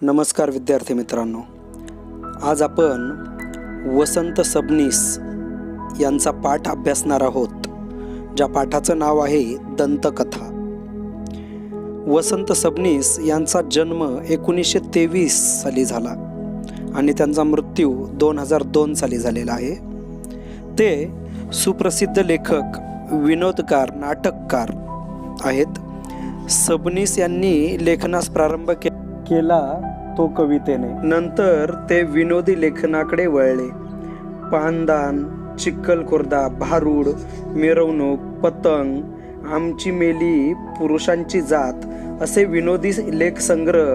नमस्कार विद्यार्थी मित्रांनो, आज आपण वसंत सबनीस यांचा पाठ अभ्यासणार आहोत, ज्या पाठाचं नाव आहे दंतकथा। वसंत सबनीस यांचा जन्म 1923 साली झाला आणि त्यांचा मृत्यू 2002 साली झालेला आहे। ते सुप्रसिद्ध लेखक, विनोदकार, नाटककार आहेत। सबनीस यांनी लेखनास प्रारंभ केला तो कवितेने, नंतर ते विनोदी लेखनाकडे वळले। पानदान, चिखलखुर्दा, भारूड, मिरवणूक, पतंग, आमची मेली, पुरुषांची जात असे विनोदी लेख संग्रह,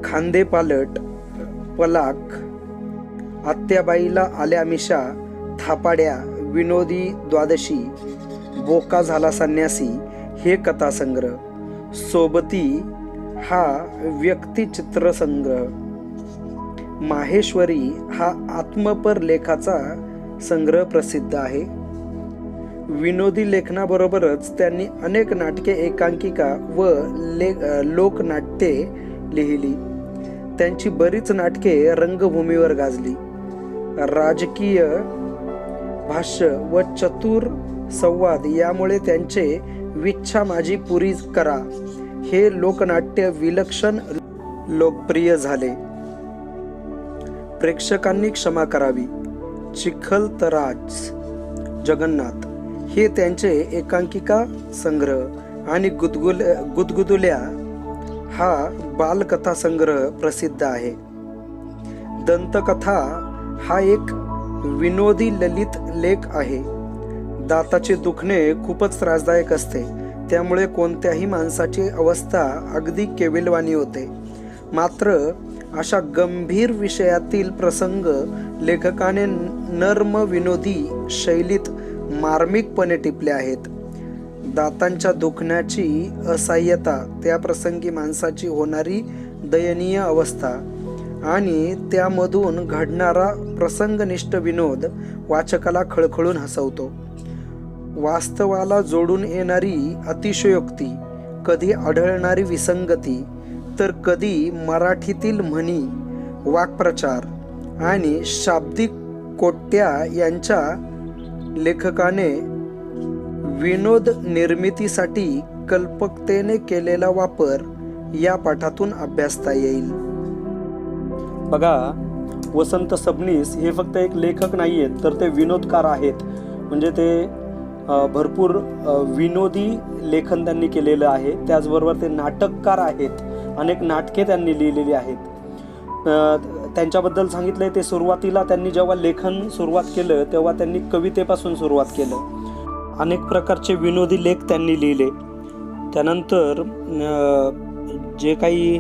खांदेपालट, पलाक, आत्याबाईला आल्या मिशा, थापाड्या, विनोदी द्वादशी, बोका झाला संन्यासी हे कथासंग्रह, सोबती हा व्यक्तिचित्रसंग्रह, माहेश्वरी हा आत्मपर लेखाचा संग्रह प्रसिद्ध आहे। विनोदी लेखनाबरोबरच त्यांनी अनेक नाटके, एकांकिका व लोकनाट्ये लिहिली। त्यांची बरीच नाटके रंगभूमीवर गाजली। राजकीय भाष्य व चतुर संवाद यामुळे त्यांचे विच्छा माझी पुरी करा हे लोकनाट्य विलक्षण लोकप्रिय झाले। प्रेक्षकांनी क्षमा करावी, चिखलतराज जगन्नाथ हे त्यांचे एकांकिका संग्रह आणि गुदगुदुल्या हा बालकथा संग्रह प्रसिद्ध आहे। दंतकथा हा एक विनोदी ललित लेख आहे। दाताचे दुखणे खूपच त्रासदायक असते, त्यामुळे कोणत्याही माणसाची अवस्था अगदी केविलवाणी होते। मात्र अशा गंभीर विषयातील प्रसंग लेखकाने नर्म विनोदी शैलीत मार्मिकपणे टिपले आहेत। दातांच्या दुखण्याची असहाय्यता, त्या प्रसंगी माणसाची होणारी दयनीय अवस्था आणि त्यामधून घडणारा प्रसंगनिष्ठ विनोद वाचकाला खळखळून हसवतो। वास्तवाला जोडून येणारी अतिशयोक्ती, कधी आढळणारी विसंगती, तर कधी मराठीतील म्हणी, वाक्प्रचार आणि शाब्दिक कोट्या यांच्या लेखकाने विनोद निर्मितीसाठी कल्पकतेने केलेला वापर या पाठातून अभ्यासता येईल। बघा, वसंत सबनीस हे फक्त एक लेखक नाही आहेत, तर ते विनोदकार आहेत। म्हणजे ते भरपूर विनोदी लेखन त्यांनी केलेलं आहे। त्याचबरोबर ते नाटककार आहेत, अनेक नाटके त्यांनी लिहिलेली आहेत। त्यांच्याबद्दल सांगितलंय ते सुरुवातीला त्यांनी जेव्हा लेखन सुरुवात केलं तेव्हा त्यांनी कवितेपासून सुरुवात केलं। अनेक प्रकारचे विनोदी लेख त्यांनी लिहिले। त्यानंतर जे काही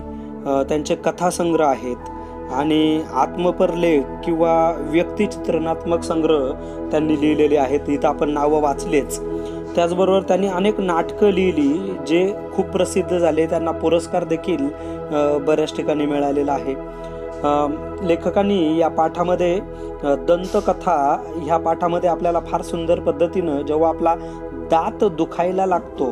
त्यांचे कथासंग्रह आहेत आणि आत्मपर लेख किंवा व्यक्तिचित्रणात्मक संग्रह त्यांनी लिहिलेले आहेत। इथं आपण नावं वाचलेच। त्याचबरोबर त्यांनी अनेक नाटकं लिहिली जे खूप प्रसिद्ध झाले। त्यांना पुरस्कार देखील बऱ्याच ठिकाणी मिळालेला आहे। लेखकांनी या पाठामध्ये दंतकथा ह्या पाठामध्ये आपल्याला फार सुंदर पद्धतीनं जेव्हा आपला दात दुखायला लागतो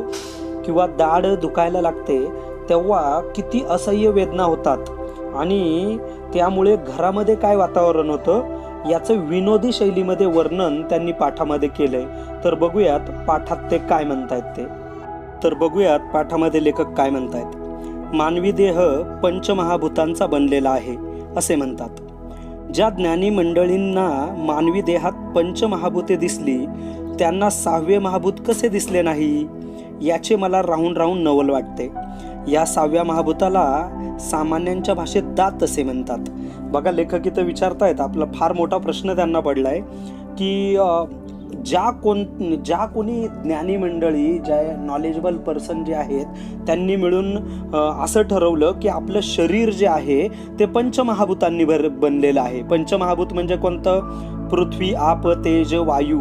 किंवा दाढ दुखायला लागते तेव्हा किती असह्य वेदना होतात आणि त्यामुळे घरामध्ये काय वातावरण होतं याचं विनोदी शैलीमध्ये वर्णन त्यांनी पाठामध्ये केलंय। तर बघूयात पाठात ते काय म्हणतायत तर बघूयात पाठामध्ये लेखक काय म्हणतायत। मानवी देह पंचमहाभूतांचा बनलेला आहे असे म्हणतात। ज्या ज्ञानी मंडळींना मानवी देहात पंचमहाभूते दिसली त्यांना सहावे महाभूत कसे दिसले नाही याचे मला राहून राहून नवल वाटते। या सहाव्या महाभूताला सामान्यांच्या भाषेत दात असे म्हणतात। बघा, लेखक इथं विचारतायत, आपला फार मोठा प्रश्न त्यांना पडलाय की ज्या कोणी ज्ञानी मंडळी, ज्या नॉलेजेबल पर्सन जे आहेत त्यांनी मिळून असं ठरवलं की आपलं शरीर जे आहे ते पंचमहाभूतांनी बनलेलं आहे। पंचमहाभूत म्हणजे कोणतं? पृथ्वी, आप, तेज, वायू,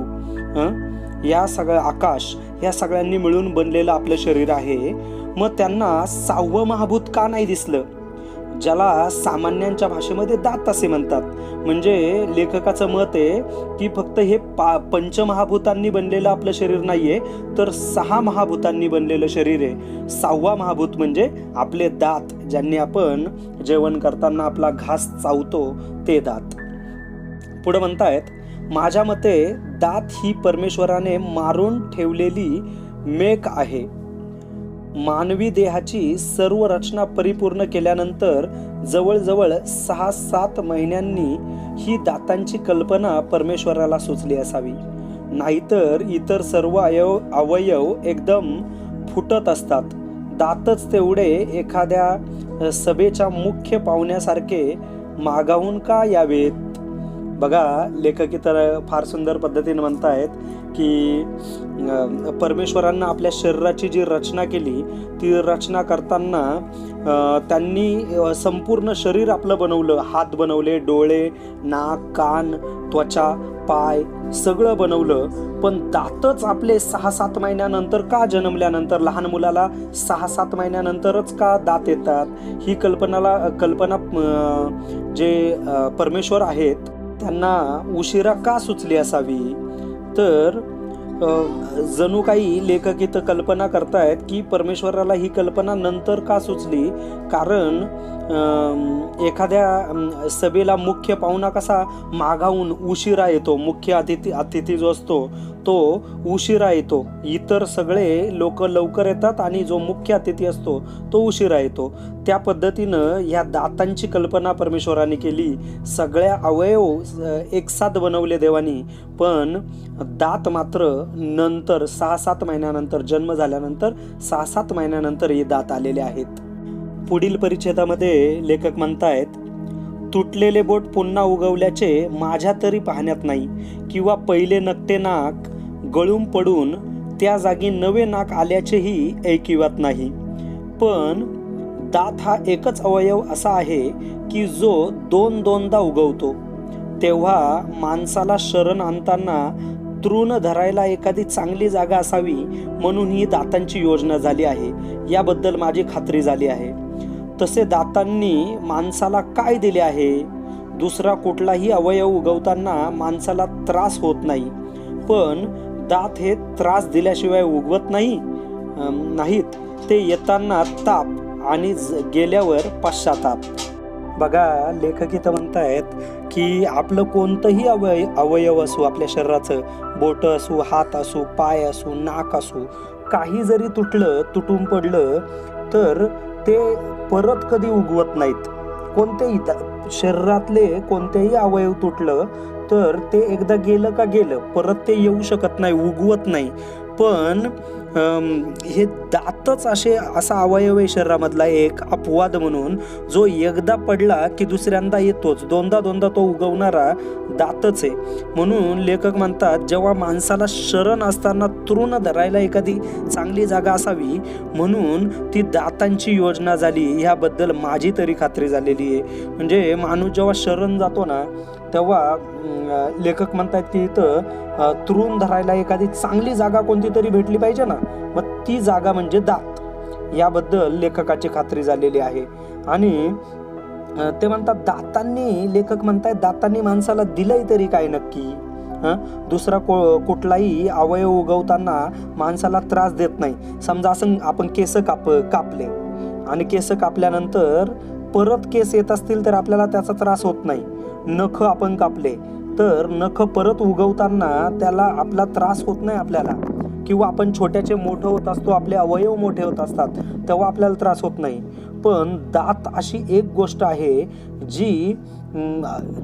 या सगळं आकाश, या सगळ्यांनी मिळून बनलेलं आपलं शरीर आहे। मग त्यांना सहावं महाभूत का नाही दिसलं, ज्याला सामान्यांच्या भाषेमध्ये दात असे म्हणतात? म्हणजे लेखकाचं मत आहे की फक्त हे पंचमहाभूतांनी बनलेलं आपलं शरीर नाहीये, तर 6 महाभूतांनी बनलेलं शरीर आहे। 6वा महाभूत म्हणजे आपले दात, ज्यांनी आपण जेवण करताना आपला घास चावतो ते दात. पुढे म्हणतायत, माझ्या मते दात ही परमेश्वराने मारून ठेवलेली मेक आहे. मानवी देहाची सर्व रचना परिपूर्ण केल्यानंतर जवळजवळ 6-7 महिन्यांनी ही दातांची कल्पना परमेश्वराला सुचली असावी. नाहीतर इतर सर्व अवयव एकदम फुटत असतात. दातच तेवढे एखाद्या सभेच्या मुख्य पाहुण्यासारखे मागाहून का यावेत? बघा, लेखक इतर फार सुंदर पद्धतीने म्हणतायत की परमेश्वरांना आपल्या शरीराची जी रचना केली ती रचना करताना त्यांनी संपूर्ण शरीर आपलं बनवलं. हात बनवले, डोळे, नाक, कान, त्वचा, पाय सगळं बनवलं. पण दातच आपले 6-7 महिन्यानंतर का, जन्मल्यानंतर लहान मुलाला 6-7 महिन्यानंतरच का दात येतात? ही कल्पना जे परमेश्वर आहेत त्यांना उशिरा का सुचली असावी? तर जणू काही लेखक इथं कल्पना करतायत की परमेश्वराला ही कल्पना नंतर का सुचली, कारण एखाद्या सभेला मुख्य पाहुणा कसा मागाहून उशिरा येतो. मुख्य अतिथी जो असतो तो उशिरा येतो. इतर सगळे लोक लवकर येतात आणि जो मुख्य अतिथी असतो तो उशिरा येतो. त्या पद्धतीनं ह्या दातांची कल्पना परमेश्वराने केली. सगळ्या अवयव एकसाथ बनवले देवानी, पण दात मात्र नंतर 6-7 महिन्यानंतर, जन्म झाल्यानंतर 6-7 महिन्यानंतर हे दात आलेले आहेत. पुढील परिच्छेदामध्ये लेखक म्हणतायत, तुटलेले बोट पुन्हा उगवल्याचे माझ्या तरी पाहण्यात नाही, किंवा पहिले नकटे नाक गळून पडून त्या जागी नवे नाक आल्याचेही ऐकिवात नाही. पण दात हा एकच अवयव असा आहे की जो दोनदा उगवतो. तेव्हा माणसाला शरण आणताना तृण धरायला एखादी चांगली जागा असावी म्हणून ही दातांची योजना झाली आहे, याबद्दल माझी खात्री झाली आहे. तसे दातांनी माणसाला काय दिले आहे? दुसरा कुठलाही अवयव उगवताना माणसाला त्रास होत नाही, पण दात हे त्रास दिल्याशिवाय उगवत नाहीत. ते येताना ताप आणि गेल्यावर पश्चाताप. बघा, लेखक इथं म्हणतायत की आपलं कोणतंही अवयव असो, आपल्या शरीराचं बोट असो, हात असो, पाय असो, नाक असो, काही जरी तुटून पडलं तर ते परत कधी उगवत नाहीत. कोणतेही शरीरातले कोणतेही अवयव तुटलं तर ते एकदा गेलं का गेलं, परत ते येऊ शकत नाही, उगवत नाही. पण हे दातच असा अवयव आहे शरीरामधला एक अपवाद म्हणून, जो एकदा पडला की दुसऱ्यांदा येतोच. दोनदा तो उगवणारा दातच आहे. म्हणून लेखक म्हणतात, जेव्हा माणसाला शरण असताना तृण धरायला एखादी चांगली जागा असावी म्हणून ती दातांची योजना झाली, ह्याबद्दल माझी तरी खात्री झालेली आहे. म्हणजे माणूस जेव्हा शरण जातो ना, तेव्हा लेखक म्हणतात की इथं तृण धरायला एखादी चांगली जागा कोणती तरी भेटली पाहिजे ना, मग ती जागा म्हणजे दात. याबद्दल लेखकाची खात्री झालेली आहे. आणि ते म्हणतात लेखक म्हणतात दातांनी माणसाला दिलंय तरी काय नक्की? दुसरा कुठलाही अवयव उगवताना माणसाला त्रास देत नाही. समजा असं आपण केस कापले आणि केस कापल्यानंतर परत केस येत असतील तर आपल्याला त्याचा त्रास होत नाही. नख आपण कापले तर नख परत उगवताना त्याला आपला त्रास होत नाही आपल्याला, किंवा आपण छोट्याचे मोठं होत असतो, आपले अवयव मोठे होत असतात तेव्हा आपल्याला त्रास होत नाही. पण दात अशी एक गोष्ट आहे जी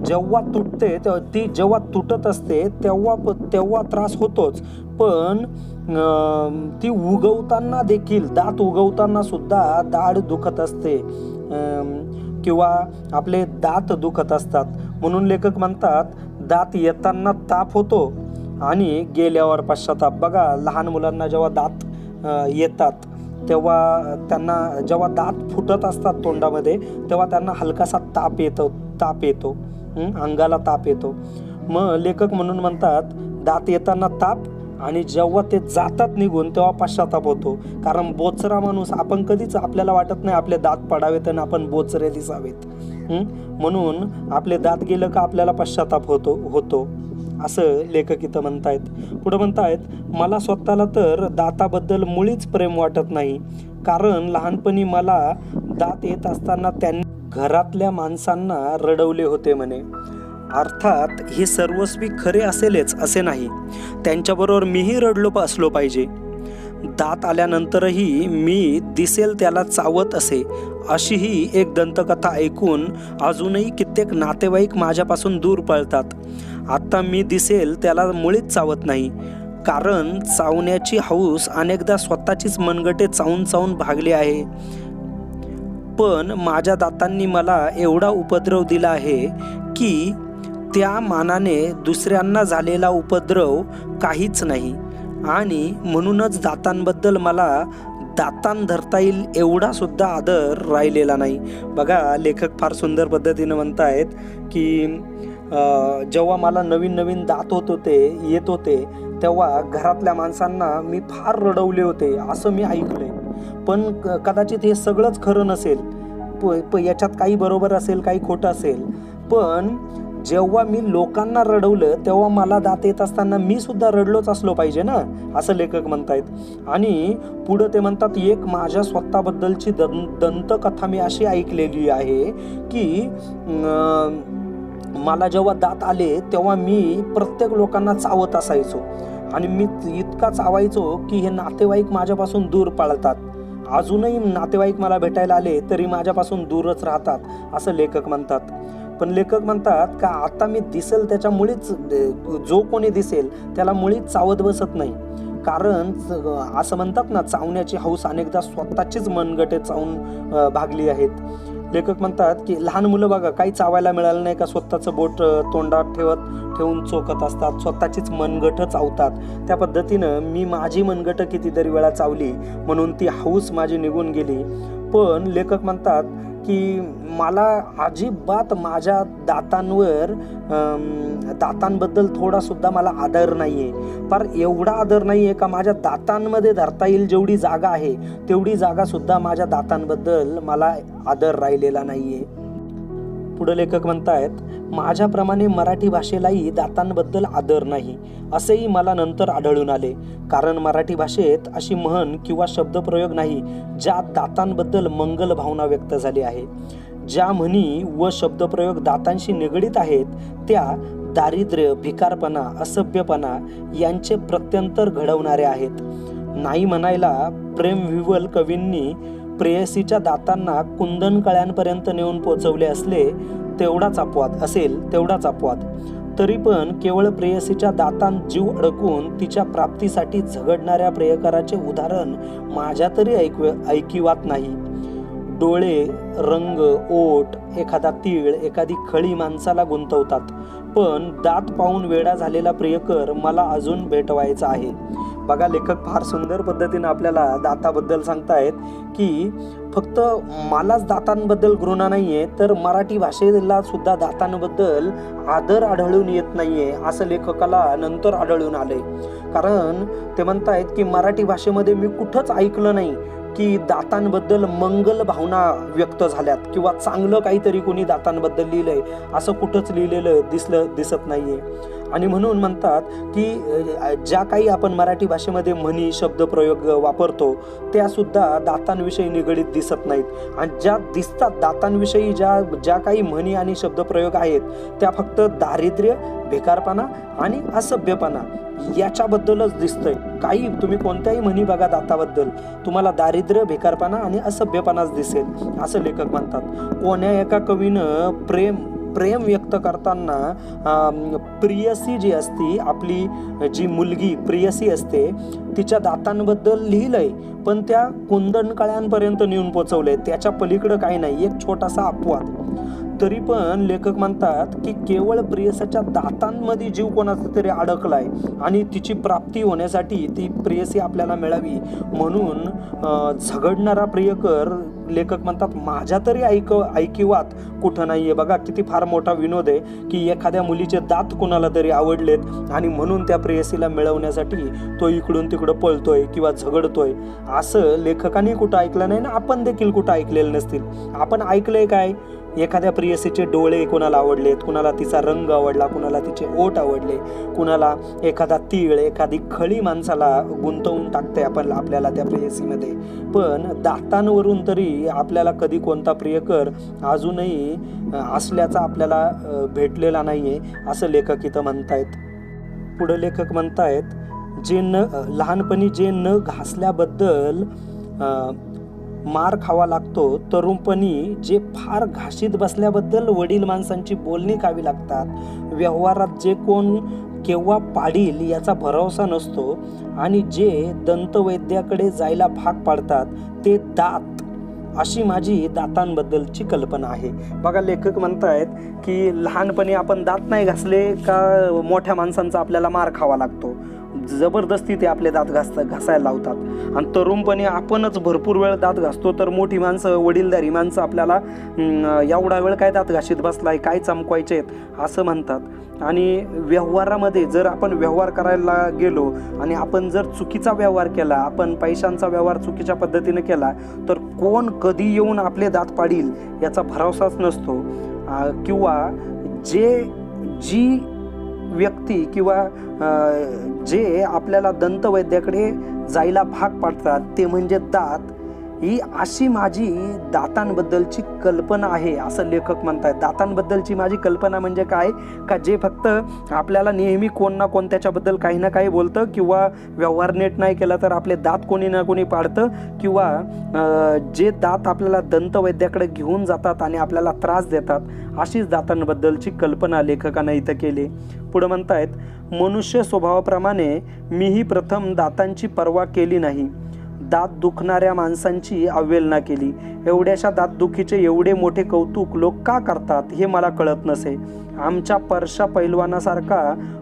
जेव्हा तुटते, ती जेव्हा तुटत असते तेव्हा त्रास होतोच, पण ती उगवताना देखील, दात उगवताना सुद्धा दाढ दुखत असते किंवा आपले दात दुखत असतात. म्हणून लेखक म्हणतात दात येताना ताप होतो आणि गेल्यावर पश्चाताप. बघा, लहान मुलांना जेव्हा दात येतात तेव्हा त्यांना, जेव्हा दात फुटत असतात तोंडामध्ये, तेव्हा त्यांना हलकासा ताप येतो, अंगाला ताप येतो. मग लेखक म्हणून म्हणतात दात येताना ताप आणि जेव्हा ते जातात निघून तेव्हा पश्चाताप होतो. कारण बोचरा माणूस आपण कधीच, आपल्याला वाटत नाही आपले दात पडावेत आणि आपण बोचरे दिसावेत. म्हणून आपले दात गेलं का आपल्याला पश्चाताप होतो असं लेखक इथं म्हणतायत. पुढे म्हणतायत, मला स्वतःला तर दाताबद्दल मुळीच प्रेम वाटत नाही, कारण लहानपणी मला दात येत असताना त्यांनी घरातल्या माणसांना रडवले होते म्हणे. अर्थात हे सर्वस्वी खरे असेलच असे नाही, त्यांच्याबरोबर मीही रडलो असलो पाहिजे. दात आल्यानंतरही मी दिसेल त्याला चावत असे, अशीही एक दंतकथा ऐकून अजूनही कित्येक नातेवाईक माझ्यापासून दूर पळतात. आता मी दिसेल त्याला मुळीच चावत नाही, कारण चावण्याची हौस अनेकदा स्वतःचीच मनगटे चावून चावून भागली आहे. पण माझ्या दातांनी मला एवढा उपद्रव दिला आहे की त्या मानाने दुसऱ्यांना झालेला उपद्रव काहीच नाही, आणि म्हणूनच दातांबद्दल मला दातान धरता येईल एवढा सुद्धा आदर राहिलेला नाही. बघा, लेखक फार सुंदर पद्धतीनं म्हणतायत की जेव्हा मला नवीन नवीन दात येत होते तेव्हा घरातल्या माणसांना मी फार रडवले होते असं मी ऐकलंय. पण कदाचित हे सगळंच खरं नसेल, याच्यात काही बरोबर असेल, काही खोटं असेल. पण जेव्हा मी लोकांना रडवलं तेव्हा मला दात येत असताना मी सुद्धा रडलोच असलो पाहिजे ना, असं लेखक म्हणतायत. आणि पुढं ते म्हणतात, एक माझ्या स्वतःबद्दलची दंतकथा मी अशी ऐकलेली आहे की मला जेव्हा दात आले तेव्हा मी प्रत्येक लोकांना चावत असायचो, आणि मी इतका चावायचो की हे नातेवाईक माझ्यापासून दूर पळतात. अजूनही नातेवाईक मला भेटायला आले तरी माझ्यापासून दूरच राहतात, असं लेखक म्हणतात. पण लेखक म्हणतात का आता मी दिसेल त्याच्या मुळीच, जो कोणी दिसेल त्याला मुळीच चावत बसत नाही. कारण असं म्हणतात ना, चावण्याची हौस अनेकदा स्वतःचीच मनगटे चावून भागली आहेत. लेखक म्हणतात की लहान मुलं बघा, काही चावायला मिळालं नाही का स्वतःचं बोट तोंडात ठेवून चोखत असतात, स्वतःचीच मनगटं चावतात. त्या पद्धतीनं मी माझी मनगटं कितीतरी वेळा चावली, म्हणून ती हौस माझी निघून गेली. पण लेखक म्हणतात की मला अजिबात माझ्या दातांबद्दल थोडा सुद्धा मला आदर नाहीये. पर एवढा आदर नाहीये का माझ्या दातांमध्ये धरता येईल जेवढी जागा आहे तेवढी जागा सुद्धा माझ्या दातांबद्दल मला आदर राहिलेला नाहीये. पुढे लेखक म्हणतायत, माझ्याप्रमाणे मराठी भाषेलाही दातांबद्दल आदर नाही असेही मला नंतर आढळून आले. कारण मराठी भाषेत अशी म्हण किंवा शब्दप्रयोग नाही ज्यात दातांबद्दल मंगल भावना व्यक्त झाली आहे. ज्या म्हणी व शब्दप्रयोग दातांशी निगडीत आहेत त्या दारिद्र्य, भिकारपणा, असभ्यपणा यांचे प्रत्यंतर घडवणारे आहेत. नाही म्हणायला प्रेमविवल कवींनी प्रेयसीच्या दातांना कुंदन कळ्यांपर्यंत नेऊन पोचवले तेवढाच अपवाद. तरी पण केवळ प्रेयसीच्या दातांत जीव अडकून तिच्या प्राप्तीसाठी झगडणाऱ्या प्रियकराचे उदाहरण माझ्या तरी ऐकिवात नाही. डोळे, रंग, ओठ, एखादा तीळ, एखादी खळी माणसाला गुंतवतात, पण दात पाहून वेडा झालेला प्रियकर मला अजून भेटवायचा आहे. बघा, लेखक फार सुंदर पद्धतीने आपल्याला दाताबद्दल सांगतायत की फक्त मलाच दातांबद्दल घृणा नाहीये, तर मराठी भाषेला सुद्धा दातांबद्दल आदर आढळून येत नाहीये असं लेखकाला नंतर आढळून आलंय. कारण ते म्हणतायत की मराठी भाषेमध्ये मी कुठंच ऐकलं नाही की दातांबद्दल मंगल भावना व्यक्त झाल्यात किंवा चांगलं काहीतरी कोणी दातांबद्दल लिहिलंय असं कुठंच लिहिलेलं दिसत नाहीये. आणि म्हणून म्हणतात की ज्या काही आपण मराठी भाषेमध्ये म्हणी, शब्दप्रयोग वापरतो त्या सुद्धा दातांविषयी निगडीत दिसत नाहीत. आणि ज्या दिसतात दातांविषयी ज्या काही म्हणी आणि शब्दप्रयोग आहेत त्या फक्त दारिद्र्य, बेकारपणा आणि असभ्यपणा याच्याबद्दलच दिसतंय. काही तुम्ही कोणत्याही म्हणी बघा दाताबद्दल, तुम्हाला दारिद्र्य, बेकारपणा आणि असभ्यपणाच दिसेल असं लेखक म्हणतात. कोण्या एका कवीनं प्रेम व्यक्त करताना प्रियसी जी असती, आपली जी मुलगी प्रियसी असते, तिच्या दातांबद्दल लिहिलंय, पण त्या कुंदन कळ्यांपर्यंत नेऊन पोचवलंय. त्याच्या पलीकडं काही नाही, एक छोटासा अपवाद. तरी पण लेखक म्हणतात की केवळ प्रेयसीच्या दातांमध्ये जीव कोणाचा तरी अडकलाय आणि तिची प्राप्ती होण्यासाठी ती प्रेयसी आपल्याला मिळावी म्हणून झगडणारा प्रियकर लेखक म्हणतात माझ्या तरी ऐकिवात कुठं नाहीये. बघा किती फार मोठा विनोद आहे की एखाद्या मुलीचे दात कोणाला तरी आवडलेत आणि म्हणून त्या प्रेयसीला मिळवण्यासाठी तो इकडून तिकडं पळतोय किंवा झगडतोय. असं लेखकांनी कुठं ऐकलं नाही ना आपण देखील कुठं ऐकलेलं नसतील. आपण ऐकलंय काय, एखाद्या प्रियसीचे डोळे कोणाला आवडलेत, कुणाला तिचा रंग आवडला, कुणाला तिचे ओठ आवडले, कुणाला एखादा तीळ, एखादी खळी माणसाला गुंतवून टाकते आपल्याला त्या प्रेयसीमध्ये. पण दातांवरून तरी आपल्याला कधी कोणता प्रियकर अजूनही असल्याचा आपल्याला भेटलेला नाहीये असं लेखक इथं म्हणतायत. पुढे लेखक म्हणतायत, लहानपणी जे न घासल्याबद्दल मार खावा लागतो, तरुणपणी जे फार घाशीत बसल्याबद्दल वडील माणसांची बोलणी खावी लागतात, व्यवहारात जे कोण केव्हा पाडील याचा भरोसा नसतो आणि जे दंतवैद्याकडे जायला भाग पाडतात ते दात, अशी माझी दातांबद्दलची कल्पना आहे. बघा लेखक म्हणतायत की लहानपणी आपण दात नाही घासले का मोठ्या माणसांचा आपल्याला मार खावा लागतो, जबरदस्ती ते आपले दात घासायला लावतात. आणि तरुणपणी आपणच भरपूर वेळ दात घासतो, तर मोठी माणसं, वडीलधारी माणसं आपल्याला एवढा वेळ काय दात घाशीत बसलाय, काय चमकवायचे आहेत असं म्हणतात. आणि व्यवहारामध्ये जर आपण व्यवहार करायला गेलो आणि आपण जर चुकीचा व्यवहार केला, आपण पैशांचा व्यवहार चुकीच्या पद्धतीने केला, तर कोण कधी येऊन आपले दात पाडील याचा भरोसाच नसतो. किंवा जी व्यक्ती किंवा जे आपल्याला दंतवैद्याकडे जायला भाग पाडतात ते म्हणजे दात, ही अशी माझी दातांबद्दलची कल्पना आहे असं लेखक म्हणतात. दातांबद्दलची माझी कल्पना म्हणजे काय, का जे फक्त आपल्याला नेहमी कोण ना कोण त्याच्याबद्दल काही ना काही बोलतं, किंवा व्यवहार नीट नाही केला तर आपले दात कोणी ना कोणी पाडतं, किंवा जे दात आपल्याला दंतवैद्याकडे घेऊन जातात आणि आपल्याला त्रास देतात, अशीच दातांबद्दलची कल्पना लेखकानं इथं केली. पुढं म्हणतायत, मनुष्य स्वभावाप्रमाणे मीही प्रथम दातांची पर्वा केली नाही, दात दुखणाऱ्या माणसांची अवहेलना केली. एवढ्याशा दातदुखीचे एवढे मोठे कौतुक लोक का करतात हे मला कळत नसे. आमच्या परशा पैलवानासारखा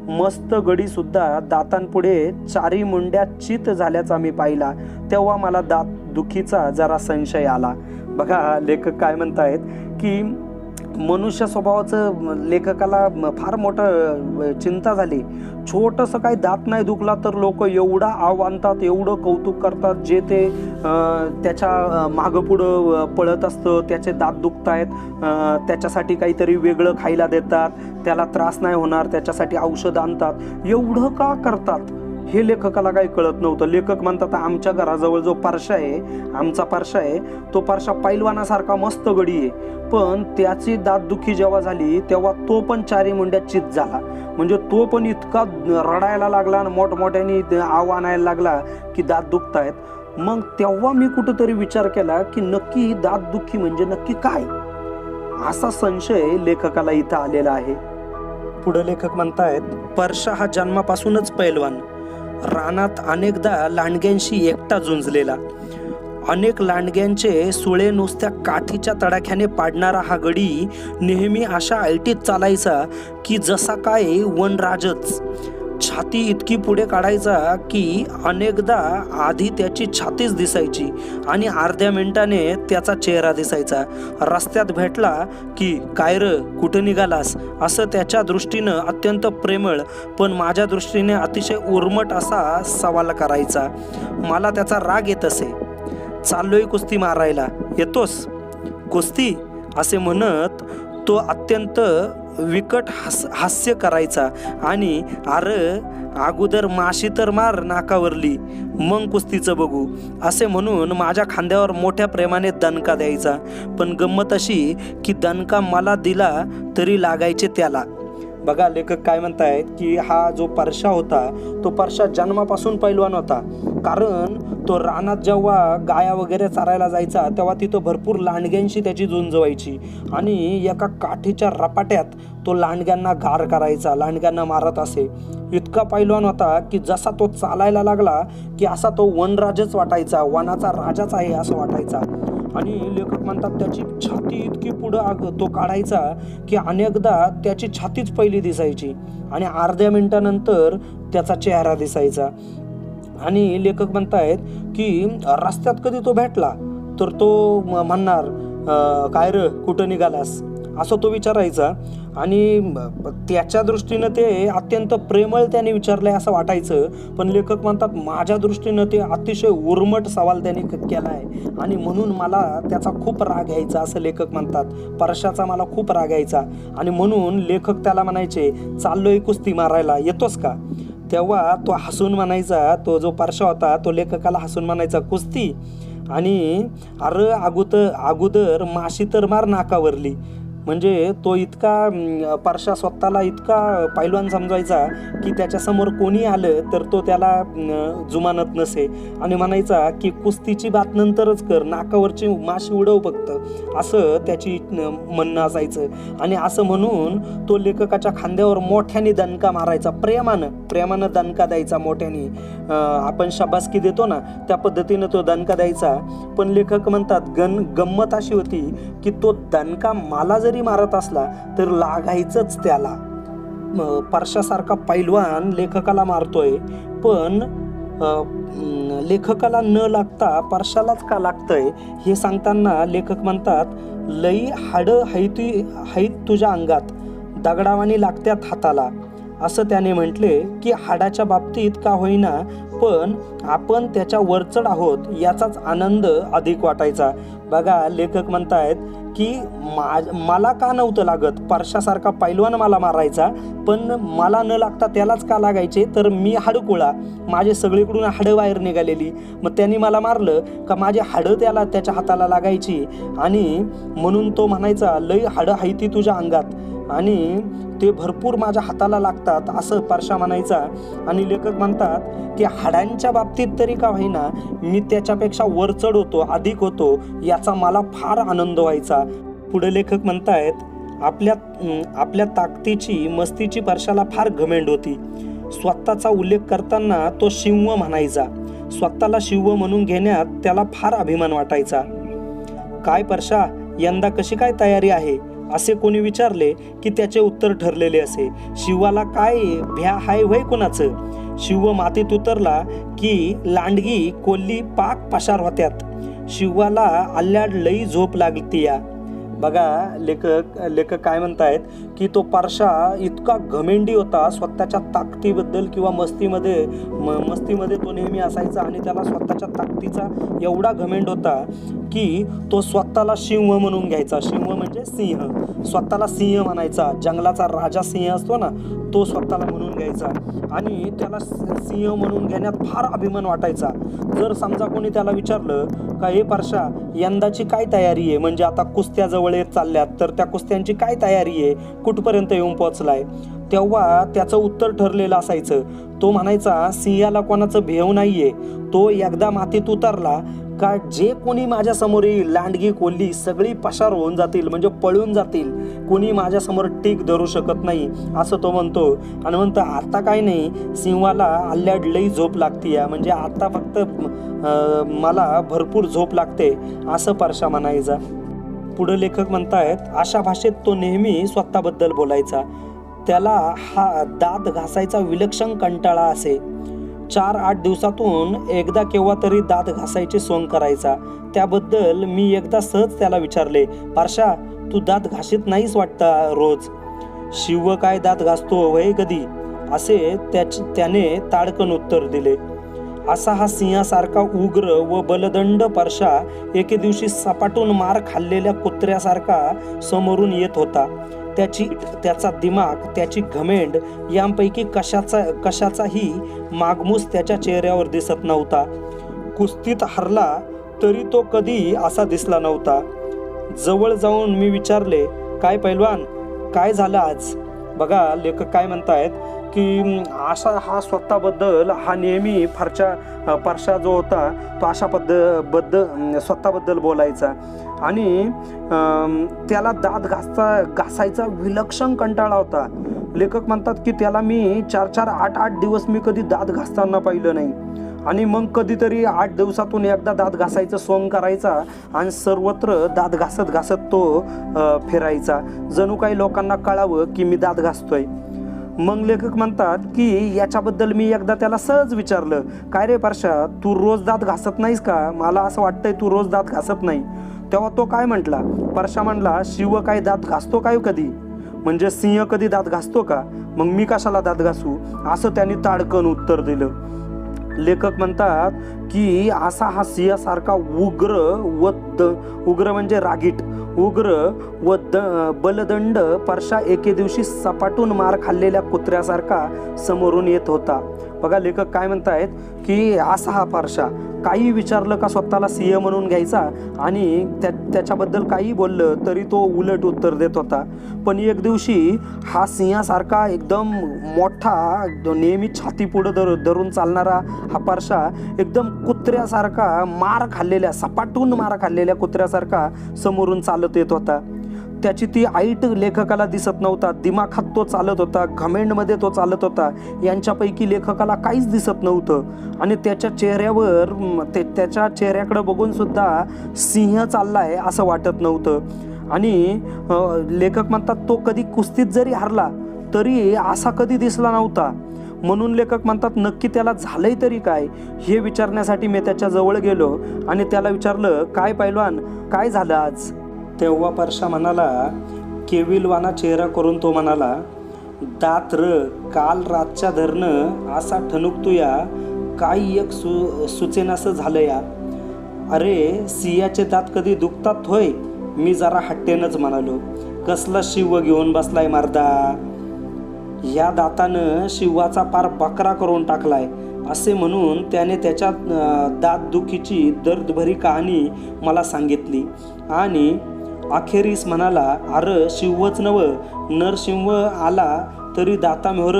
मस्त गडी सुद्धा दातांपुढे चारी मुंड्या चित झाल्याचा मी पाहिला, तेव्हा मला दातदुखीचा जरा संशय आला. बघा लेखक काय म्हणतायत की मनुष्य स्वभावाचं लेखकाला फार मोठं चिंता झाली. छोटंसं काही दात नाही दुखला तर लोक एवढा आव आणतात, एवढं कौतुक करतात, जे ते त्याच्या मागं पुढं पळत असतं, त्याचे दात दुखतायत, त्याच्यासाठी काहीतरी वेगळं खायला देतात, त्याला त्रास नाही होणार त्याच्यासाठी औषध आणतात. एवढं का करतात हे लेखकाला काही कळत नव्हतं. लेखक म्हणतात, आमच्या घराजवळ जो पारशा आहे, आमचा पारशा आहे, तो पारशा पैलवानासारखा मस्त गडी आहे, पण त्याची दातदुखी जेव्हा झाली तेव्हा तो पण चारी मुंड्यात चित झाला. म्हणजे तो पण इतका रडायला लागला आणि मोठमोठ्याने आव आणायला लागला की दात दुखतायत. मग तेव्हा मी कुठंतरी विचार केला की नक्की दातदुखी म्हणजे नक्की काय, असा संशय लेखकाला इथं आलेला आहे. पुढे लेखक म्हणतायत, परशा हा जन्मापासूनच पैलवान, रानात अनेकदा लांडग्यांशी एकटा झुंजलेला, अनेक लांडग्यांचे सुळे नुसत्या काठीच्या तडाख्याने पाडणारा हा गडी नेहमी अशा ऐटीत चालायचा की जसा काय वनराजच. छाती इतकी पुढे काढायचा की अनेकदा आधी त्याची छातीच दिसायची आणि अर्ध्या मिनिटाने त्याचा चेहरा दिसायचा. रस्त्यात भेटला की काय र कुठं निघालास असं त्याच्या दृष्टीनं अत्यंत प्रेमळ पण माझ्या दृष्टीने अतिशय उर्मट असा सवाल करायचा. मला त्याचा राग येत असे. चाललोय कुस्ती मारायला, येतोस कुस्ती असे म्हणत तो अत्यंत विकट हास्य करायचा आणि अगोदर माशी तर मार नाकावरली, मग कुस्तीचं बघू असे म्हणून माझ्या खांद्यावर मोठ्या प्रेमाने दणका द्यायचा. पण गंमत अशी की दणका मला दिला तरी लागायचे त्याला. बघा लेखक काय म्हणतायत की हा जो परशा होता तो परशा जन्मापासून पैलवान होता, कारण तो रानात जेव्हा गाया वगैरे चारायला जायचा तेव्हा तिथं भरपूर लांडग्यांशी त्याची झुंज व्हायची आणि एका काठीच्या रपाट्यात तो लांडग्यांना गार करायचा, लांडग्यांना मारत असे. इतका पैलवान होता की जसा तो चालायला लागला की असा तो वनराजच वाटायचा, वनाचा राजाच आहे असं वाटायचा. आणि लेखक म्हणतात त्याची छाती इतकी पुढं तो काढायचा की अनेकदा त्याची छातीच पहिली दिसायची आणि अर्ध्या मिनिटानंतर त्याचा चेहरा दिसायचा. आणि लेखक म्हणतायत की रस्त्यात कधी तो भेटला तर तो म्हणणार काय र कुठं निघालास असं तो विचारायचा. आणि त्याच्या दृष्टीनं ते अत्यंत प्रेमळ त्याने विचारलंय असं वाटायचं, पण लेखक म्हणतात माझ्या दृष्टीनं ते अतिशय उर्मट सवाल त्याने केला आहे आणि म्हणून मला त्याचा खूप राग यायचा असं लेखक म्हणतात. परशाचा मला खूप राग यायचा आणि म्हणून लेखक त्याला म्हणायचे चाललोय कुस्ती मारायला, येतोस का? तेव्हा तो हसून म्हणायचा, तो जो परशा होता तो लेखकाला हसून म्हणायचा कुस्ती, आणि अरे अगोदर माशी तर मार नाकावरली. म्हणजे तो इतका परशा स्वतःला इतका पैलवान समजायचा की त्याच्यासमोर कोणी आलं तर तो त्याला जुमानत नसे आणि म्हणायचा की कुस्तीची बात नंतरच कर, नाकावरची माशी उडव फक्त, असं त्याची म्हणणं असायचं. आणि असं म्हणून तो लेखकाच्या खांद्यावर मोठ्याने दणका मारायचा, प्रेमानं दणका द्यायचा मोठ्याने. आपण शाबासकी देतो ना त्या पद्धतीनं तो दणका द्यायचा. पण लेखक म्हणतात गंमत अशी होती की तो दणका मला जरी मारत असला तर लागायचंच त्याला. परशासारखा पैलवान लेखकाला मारतोय, पण लेखकाला न लागता परशालाच का लागतंय हे सांगताना लेखक म्हणतात लई हाडं हैत तुझ्या अंगात, दगडावानी लागत्यात हाताला. असं त्याने म्हटले की हाडाच्या बाबतीत का होईना पण आपण त्याच्या वरचढ आहोत याचाच आनंद अधिक वाटायचा. बघा लेखक म्हणतायत की मला का नव्हतं लागत, परशासारखा पैलवान मला मारायचा पण मला न लागता त्यालाच का लागायचे, तर मी हाडकुळा, माझे सगळीकडून हाडं बाहेर निघालेली, मग त्यांनी मला मारलं का माझे हाडं त्याच्या हाताला लागायची आणि म्हणून तो म्हणायचा लई हाडं हायती तुझ्या अंगात आणि ते भरपूर माझ्या हाताला लागतात असं परशा म्हणायचा. आणि लेखक म्हणतात की हाडांच्या बाबतीत तरी का होईना मी त्याच्यापेक्षा वरचढ होतो, अधिक होतो, याचा मला फार आनंद व्हायचा. पुढे लेखक म्हणतायत आपल्या ताकदीची मस्तीची परशाला फार घमेंड होती. स्वतःचा उल्लेख करताना तो शिव म्हणायचा, स्वतःला शिव म्हणून घेण्यात त्याला फार अभिमान वाटायचा. काय परशा यंदा कशी काय तयारी आहे असे कोणी विचारले की त्याचे उत्तर ठरलेले असे, शिवाला काय भ्या हाय वय कुणाचं, शिव मातीत उतरला की लांडगी कोल्ली पाक पशार होत्यात, शिवाला आल्याड लई झोप लागती या. बघा लेखक काय म्हणतायत की तो परशा इतका घमेंडी होता स्वतःच्या ताकदीबद्दल किंवा मस्तीमध्ये तो नेहमी असायचा आणि त्याला स्वतःच्या ताकदीचा एवढा घमेंड होता की तो स्वतःला शिव म्हणून घ्यायचा. शिव म्हणजे सिंह, स्वतःला सिंह म्हणायचा, जंगलाचा राजा सिंह असतो ना तो स्वतःला म्हणून घ्यायचा आणि त्याला सिंह म्हणून घेण्यात फार अभिमान वाटायचा. जर समजा कोणी त्याला विचारलं का हे परशा यंदाची काय तयारी आहे, म्हणजे आता कुस्त्या जवळ येत चालल्यात तर त्या कुस्त्यांची काय तयारी आहे, कुठपर्यंत येऊन पोहोचलाय, तेव्हा त्याचं उत्तर ठरलेलं असायचं. तो म्हणायचा सिंहाला कोणाचं भेव नाहीये, तो एकदा मातीत उतरला का जे कोणी माझ्यासमोर येईल लांडगी कोल्ली सगळी पसार होऊन जातील, म्हणजे पळून जातील, कोणी माझ्यासमोर टीक धरू शकत नाही असं तो म्हणतो. आणि म्हणतो आता काय नाही, सिंहाला आल्याड लई झोप लागते, म्हणजे आता फक्त मला भरपूर झोप लागते असं परशा म्हणायचा. पुढे लेखक म्हणतायत अशा भाषेत तो नेहमी स्वतःबद्दल बोलायचा. त्याला हा दात घासायचा विलक्षण कंटाळा असे. 4-8 दिवसातून एकदा केव्हा तरी दात घासायचे सोंग करायचा. त्याबद्दल मी एकदा सहज त्याला विचारले, परशा तू दात घासीत नाहीस वाटतं रोज, शिव काय दात घासतो वय कधी, असे त्याने ताडकन उत्तर दिले. असा हा सिंहासारखा उग्र व बलदंड परशा एके दिवशी सपाटून मार खाल्लेल्या कुत्र्यासारखा समोरून येत होता. त्याचा दिमाग, त्याची घमेंड यांपैकी कशाचाही मागमूस त्याच्या चेहऱ्यावर दिसत नव्हता. कुस्तीत हरला तरी तो कधी असा दिसला नव्हता. जवळ जाऊन मी विचारले, काय पैलवान काय झालं आज? बघा लेखक काय म्हणतायत की असा हा स्वतःबद्दल हा नेहमी परशा जो होता तो अशा स्वतःबद्दल बोलायचा आणि त्याला दात घासायचा विलक्षण कंटाळा होता. लेखक म्हणतात की त्याला मी 4-4, 8-8 दिवस मी कधी दात घासताना पाहिलं नाही आणि मग कधीतरी 8 दिवसातून एकदा दात घासायचं सोंग करायचा आणि सर्वत्र दात घासत तो फिरायचा, जणू काही लोकांना कळावं की मी दात घासतोय. मग लेखक म्हणतात की याच्याबद्दल मी एकदा त्याला सहज विचारलं, काय रे परशा तू रोज दात घासत नाहीस का, मला असं वाटतंय तू रोज दात घासत नाही. तेव्हा तो काय म्हटला? परशा म्हणला, शिव काय दात घासतो काय कधी? म्हणजे सिंह कधी दात घासतो का? मग मी कशाला दात घासू? असं त्यांनी ताडकन उत्तर दिलं. लेखक म्हणतात की असा हा सिंहासारखा उग्र म्हणजे रागीट, उग्र व बलदंड परशा एके दिवशी सपाटून मार खाल्लेल्या कुत्र्यासारखा समोरून येत होता. बघा लेखक काय म्हणतायत की असा हा परशा, काही विचारलं का स्वतःला सिंह म्हणून घ्यायचा आणि त्याच्याबद्दल काही बोललं तरी तो उलट उत्तर देत होता. पण एक दिवशी हा सिंहासारखा एकदम मोठा, नेहमी छाती पुढं धरून चालणारा हा परशा एकदम कुत्र्यासारखा सपाटून मार खाल्लेल्या कुत्र्यासारखा समोरून चालत येत होता. त्याची ती ऐट लेखकाला दिसत नव्हता. दिमाखात तो चालत होता, घमेंडमध्ये तो चालत होता. यांच्यापैकी लेखकाला काहीच दिसत नव्हतं. आणि त्याच्या चेहऱ्याकडे बघून सुद्धा सिंह चाललाय असं वाटत नव्हतं. आणि लेखक म्हणतात तो कधी कुस्तीत जरी हरला तरी असा कधी दिसला नव्हता. म्हणून लेखक म्हणतात नक्की त्याला झालंय तरी काय हे विचारण्यासाठी मी त्याच्या जवळ गेलो आणि त्याला विचारलं, काय पैलवान, काय झालं आज? तेव्हा परशा म्हणाला, केविलवाना चेहरा करून तो म्हणाला, दात र काल रातच्या धरणं असा ठणुकतोया, काही एक सुचेनासं झालं या. अरे सिंहाचे दात कधी दुखतात होय? मी जरा हट्टेनच म्हणालो. कसला शिव घेऊन बसलाय मारदा? ह्या दातानं शिवाचा पार बकरा करून टाकलाय असे म्हणून त्याने त्याच्या दातदुखीची दर्दभरी कहाणी मला सांगितली. आणि अखेरीस म्हणाला, अरे शिवच नव, नरसिंह आला तरी दातामोहर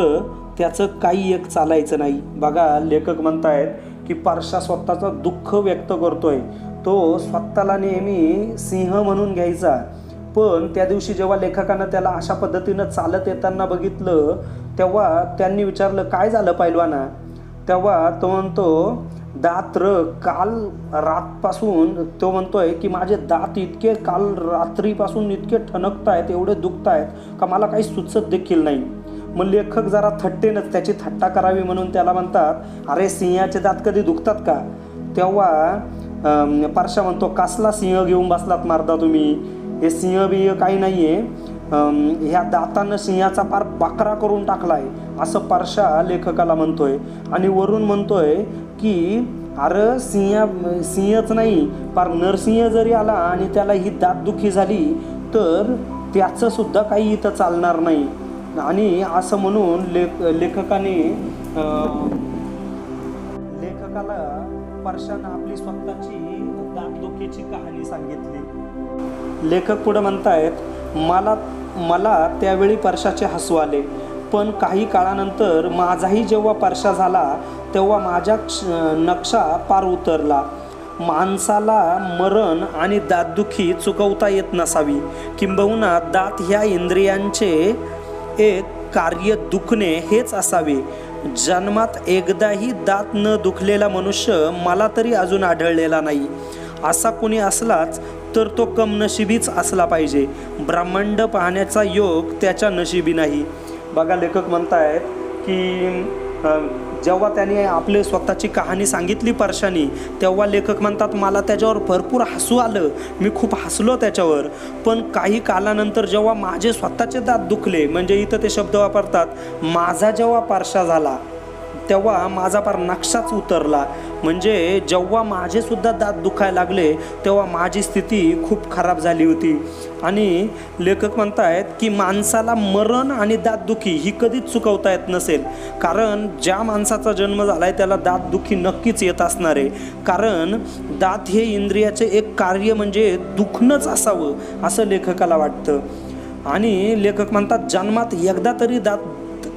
त्याचं काही एक चालायचं नाही. बघा लेखक म्हणतायत की परशा स्वतःचं दुःख व्यक्त करतोय. तो स्वतःला नेहमी सिंह म्हणून घ्यायचा. पण त्या दिवशी जेव्हा लेखकानं त्याला अशा पद्धतीनं चालत येताना बघितलं तेव्हा त्यांनी विचारलं, काय झालं पैलवाना? तेव्हा तो म्हणतो, दात र काल रातपासून, तो म्हणतोय की माझे दात इतके काल रात्रीपासून इतके ठणकतायत, एवढे दुखतायत का मला काही सुचत देखील नाही. मग लेखक जरा थट्टेनच त्याची थट्टा करावी म्हणून त्याला म्हणतात, अरे सिंहाचे दात कधी दुखतात का? तेव्हा परशा म्हणतो, कसला सिंह घेऊन बसलात मारदा तुम्ही? हे सिंह बिंह काही नाहीये, ह्या दातानं सिंहाचा पार बकरा करून टाकलाय असं परशा लेखकाला म्हणतोय. आणि वरून म्हणतोय की अरे सिंहच नाही, पार नरसिंह जरी आला आणि त्याला ही दातदुखी झाली तर त्याचं सुद्धा काही इथं चालणार नाही. आणि असं म्हणून लेखकाला परशानं आपली स्वतःची दातदुखीची कहाणी सांगितली. लेखक पुढे म्हणतायत, मला त्यावेळी परशाचे हसू आले. पण काही काळानंतर माझाही जेव्हा परशा झाला तेव्हा माझ्या नक्षा पार उतरला. माणसाला मरण आणि दातदुखी चुकवता येत नसावी, किंबहुना दात ह्या इंद्रियांचे एक कार्य दुखणे हेच असावे. जन्मात एकदाही दात न दुखलेला मनुष्य मला तरी अजून आढळलेला नाही. असा कोणी असलाच तर तो कमनशिबीच असला पाहिजे. ब्रह्मांड पाहण्याचा योग त्याच्या नशिबी नाही. बघा लेखक म्हणतायत की जेव्हा त्याने आपले स्वतःची कहाणी सांगितली परशानी तेव्हा लेखक म्हणतात मला त्याच्यावर भरपूर हसू आलं, मी खूप हसलो त्याच्यावर. पण काही कालानंतर जेव्हा माझे स्वतःचे दात दुखले, म्हणजे इथं ते शब्द वापरतात, माझा जेव्हा परशा झाला तेव्हा माझा पार नक्षाच उतरला. म्हणजे जेव्हा माझे सुद्धा दात दुखायला लागले तेव्हा माझी स्थिती खूप खराब झाली होती. आणि लेखक म्हणतायत की माणसाला मरण आणि दातदुखी ही कधीच चुकवता येत नसेल, कारण ज्या माणसाचा जन्म झालाय त्याला दातदुखी नक्कीच येत असणार आहे. कारण दात हे इंद्रियाचे एक कार्य म्हणजे दुखणंच असावं असं लेखकाला वाटतं. आणि लेखक म्हणतात जन्मात एकदा तरी दात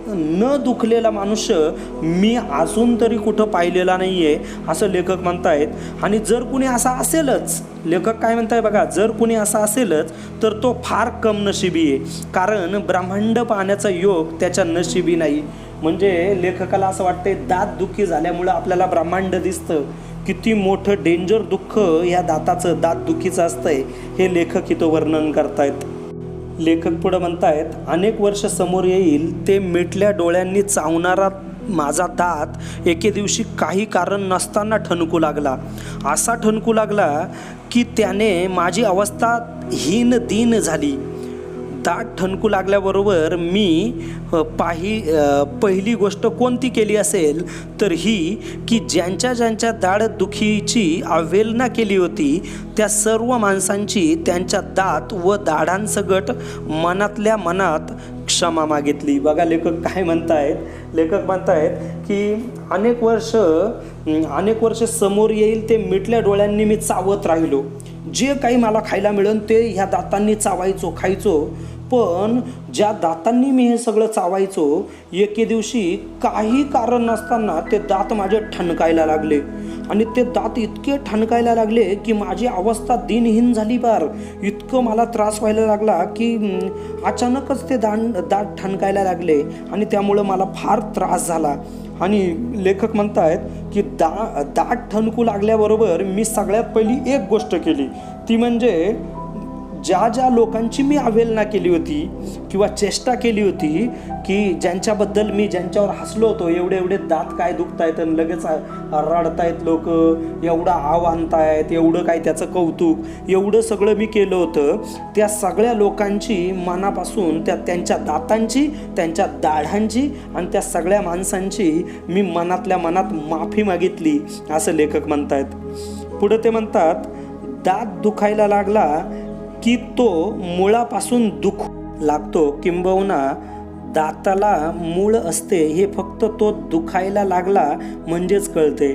न दुखलेला मनुष्य मी अजून तरी कुठं पाहिलेला नाही आहे असं लेखक म्हणतायत. आणि जर कुणी असा असेलच, लेखक काय म्हणताय बघा, जर कुणी असा असेलच तर तो फार कम नशिबी आहे, कारण ब्रह्मांड पाहण्याचा योग त्याच्या नशिबी नाही. म्हणजे लेखकाला असं वाटतंय दात दुखी झाल्यामुळं आपल्याला ब्रह्मांड दिसतं. किती मोठं डेंजर दुःख या दाताचं, दात दुखीचं असतंय हे लेखक इथं वर्णन करतायत. लेखक पुढं म्हणतायत, अनेक वर्ष समोर येईल ते मिटल्या डोळ्यांनी चावणारा माझा दात एके दिवशी काही कारण नसताना ठणकू लागला. असा ठणकू लागला की त्याने माझी अवस्था हीन दीन झाली. दात ठणकू लागल्याबरोबर मी पहिली गोष्ट कोणती केली असेल तर ही की ज्यांच्या दाढदुखीची अवहेलना केली होती त्या सर्व माणसांची त्यांच्या दात व दाढांसकट मनातल्या मनात क्षमा मागितली. बघा लेखक काय म्हणतायत. लेखक म्हणतायत की अनेक वर्ष समोर येईल ते मिटल्या डोळ्यांनी मी चावत राहिलो. जे काही मला खायला मिळेल ते ह्या दातांनी चावायचो, खायचो. पण ज्या दातांनी मी हे सगळं चावायचो एके दिवशी काही कारण नसताना ते दात माझे ठणकायला लागले आणि ते दात इतके ठणकायला लागले की माझी अवस्था दिनहीन झाली. फार इतकं मला त्रास व्हायला लागला की अचानकच ते दात ठणकायला लागले आणि त्यामुळं मला फार त्रास झाला. आणि लेखक म्हणतायत की दात ठणकू लागल्याबरोबर मी सगळ्यात पहिली एक गोष्ट केली ती म्हणजे ज्या लोकांची मी अवहेलना केली होती किंवा चेष्टा केली होती की ज्यांच्यावर हसलो होतो, एवढे दात काय दुखतायत आणि लगेच रडतायत लोक, एवढा आव आणतायत, एवढं काय त्याचं कौतुक, एवढं सगळं मी केलं होतं. त्या सगळ्या लोकांची मनापासून त्यांच्या दातांची, त्यांच्या दाढांची आणि त्या सगळ्या माणसांची मी मनातल्या मनात माफी मागितली असं लेखक म्हणतायत. पुढे ते म्हणतात दात दुखायला लागला की तो मुळापासून दुख लागतो, किंबहुना दाताला मूळ असते हे फक्त तो दुखायला लागला म्हणजेच कळते.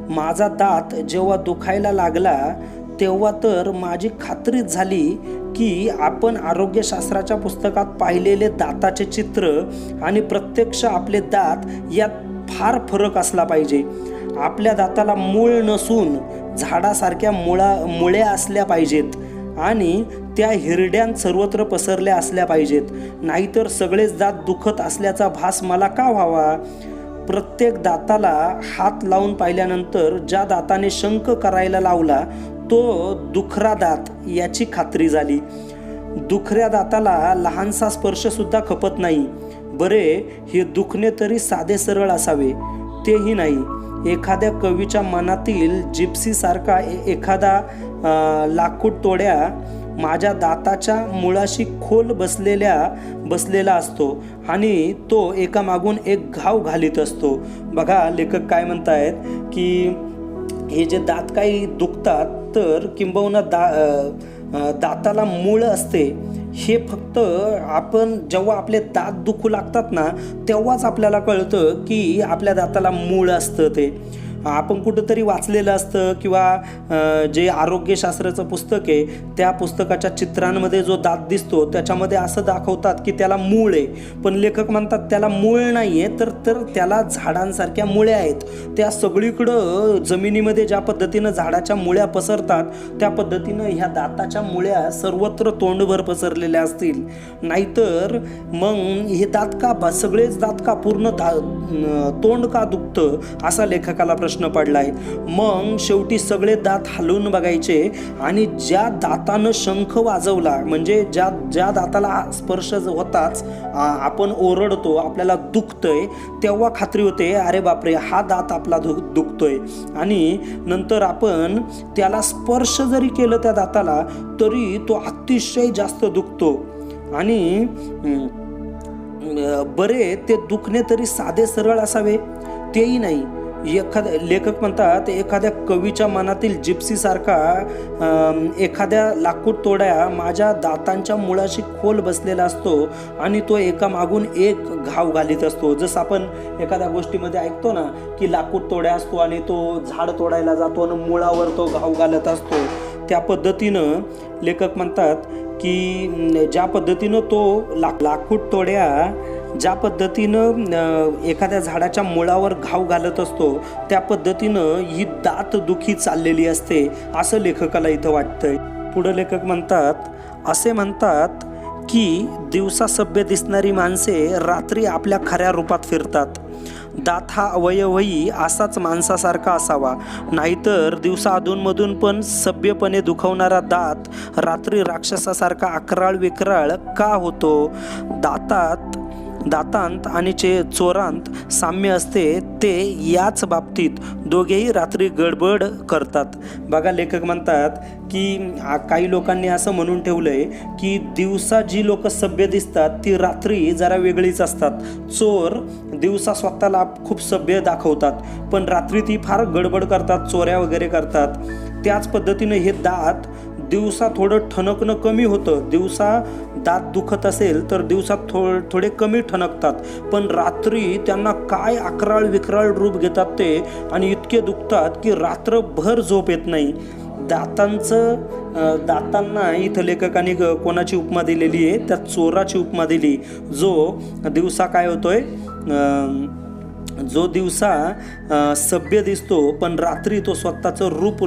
माझा दात जेव्हा दुखायला लागला तेव्हा तर माझी खात्रीच झाली की आपण आरोग्यशास्त्राच्या पुस्तकात पाहिलेले दाताचे चित्र आणि प्रत्यक्ष आपले दात यात फार फरक असला पाहिजे. आपल्या दाताला मूळ नसून झाडासारख्या मुळ्या असल्या पाहिजेत आणि त्या हिरड्यां सर्वत्र पसरल्या असल्या पाहिजेत. नाहीतर सगळेच दात दुखत असल्याचा भास मला का व्हावा. प्रत्येक दाताला हात लावून पाहिल्यानंतर ज्या दाताने शंख करायला लावला तो दुखरा दात याची खात्री झाली. दुखऱ्या दाताला लहानसा स्पर्शसुद्धा खपत नाही. बरे हे दुखणे तरी साधे सरळ असावे, तेही नाही. एखाद्या कवीच्या मनातील जिप्सीसारखा एखादा लाकूड तोड्या माझ्या दाताच्या मुळाशी खोल बसलेला असतो आणि तो एकामागून एक घाव घालीत असतो. बघा लेखक काय म्हणतायत की हे जे दात काही दुखतात तर किंबहुना दाताला मूळ असते हे फक्त आपण जेव्हा आपले दात दुखू लागतात ना तेव्हाच आपल्याला कळतं की आपल्या दाताला मूळ असतं. ते आपण कुठंतरी वाचलेलं असतं किंवा जे आरोग्यशास्त्राचं पुस्तक आहे त्या पुस्तकाच्या चित्रांमध्ये जो दात दिसतो त्याच्यामध्ये असं दाखवतात की त्याला मूळ आहे. पण लेखक म्हणतात त्याला मूळ नाही आहे तर त्याला झाडांसारख्या मुळ्या आहेत. त्या सगळीकडं जमिनीमध्ये ज्या पद्धतीनं झाडाच्या मुळ्या पसरतात त्या पद्धतीनं ह्या दाताच्या मुळ्या सर्वत्र तोंडभर पसरलेल्या असतील. नाहीतर मग हे दात का सगळेच दात का पूर्ण तोंड का दुखतं असा लेखकाला प्रश्न पडलाय. मग शेवटी सगळे दात हलवून बघायचे आणि ज्या दातानं शंख वाजवला म्हणजे ज्या दाताला स्पर्श होताच आपण ओरडतो, आपल्याला दुखतंय, तेव्हा खात्री होते अरे बापरे हा दात आपला दुखतोय. आणि नंतर आपण त्याला स्पर्श जरी केलं त्या दाताला तरी तो अतिशय जास्त दुखतो. आणि बरे ते दुखणे तरी साधे सरळ असावे, तेही नाही. लेखक म्हणतात एखाद्या कवीच्या मनातील जिप्सीसारखा एखाद्या लाकूड तोड्या माझ्या दातांच्या मुळाशी खोल बसलेला असतो आणि तो एकामागून एक घाव घालीत असतो. जसं आपण एखाद्या गोष्टीमध्ये ऐकतो ना की लाकूड तोड्या असतो आणि तो झाड तोडायला जातो आणि मुळावर तो घाव घालत असतो. त्या पद्धतीनं लेखक म्हणतात की ज्या पद्धतीनं तो लाकूड तोड्या ज्या पद्धतीनं एखाद्या झाडाच्या मुळावर घाव घालत असतो त्या पद्धतीनं ही दात दुखी चाललेली असते असं लेखकाला इथं वाटतंय. पुढं लेखक असे म्हणतात की दिवसा सभ्य दिसणारी माणसे रात्री आपल्या खऱ्या रूपात फिरतात. दात हा अवयवही असाच माणसासारखा असावा, नाहीतर दिवसा अधूनमधून पण सभ्यपणे दुखवणारा दात रात्री राक्षसासारखा अकराळ विक्राळ का होतो. दातात दातांत आणि चोरांत साम्य असते ते याच बाबतीत दोघेही रात्री गडबड करतात. बघा, लेखक म्हणतात की काही लोकांनी असं म्हणून ठेवलंय की दिवसा जी लोक सभ्य दिसतात ती रात्री जरा वेगळीच असतात. चोर दिवसा स्वतःला खूप सभ्य दाखवतात पण रात्री ती फार गडबड करतात, चोऱ्या वगैरे करतात. त्याच पद्धतीनं हे दात दिवसा थोडं ठणकणं कमी होतं. दिवसा दात दुखत असेल तर दिवसा थोडे कमी ठणकतात, पण रात्री त्यांना काय अकराळ विक्राळ रूप घेतात ते, आणि इतके दुखतात की रात्रभर झोप येत नाही. दातांना इथं लेखकाने कोणाची उपमा दिलेली आहे? त्या चोराची उपमा दिली, जो दिवसा काय होतोय, जो दिवसा सभ्य दिसतो पण रात्री तो स्वतःचं रूप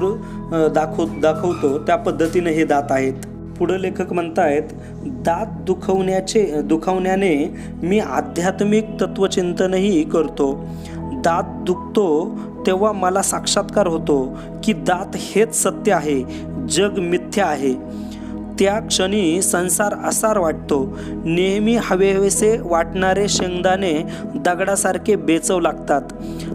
दाखवतो. त्या पद्धतीने हे दात आहेत. पुढे लेखक म्हणतायत, दात दुखवण्याने मी आध्यात्मिक तत्वचिंतनही करतो. दात दुखतो तेव्हा मला साक्षात्कार होतो की दात हेच सत्य आहे, जग मिथ्या आहे. त्या क्षणी संसार असार वाटतो. नेहमी हवेहवेसे वाटणारे शेंगदाणे दगडासारखे बेचव लागतात.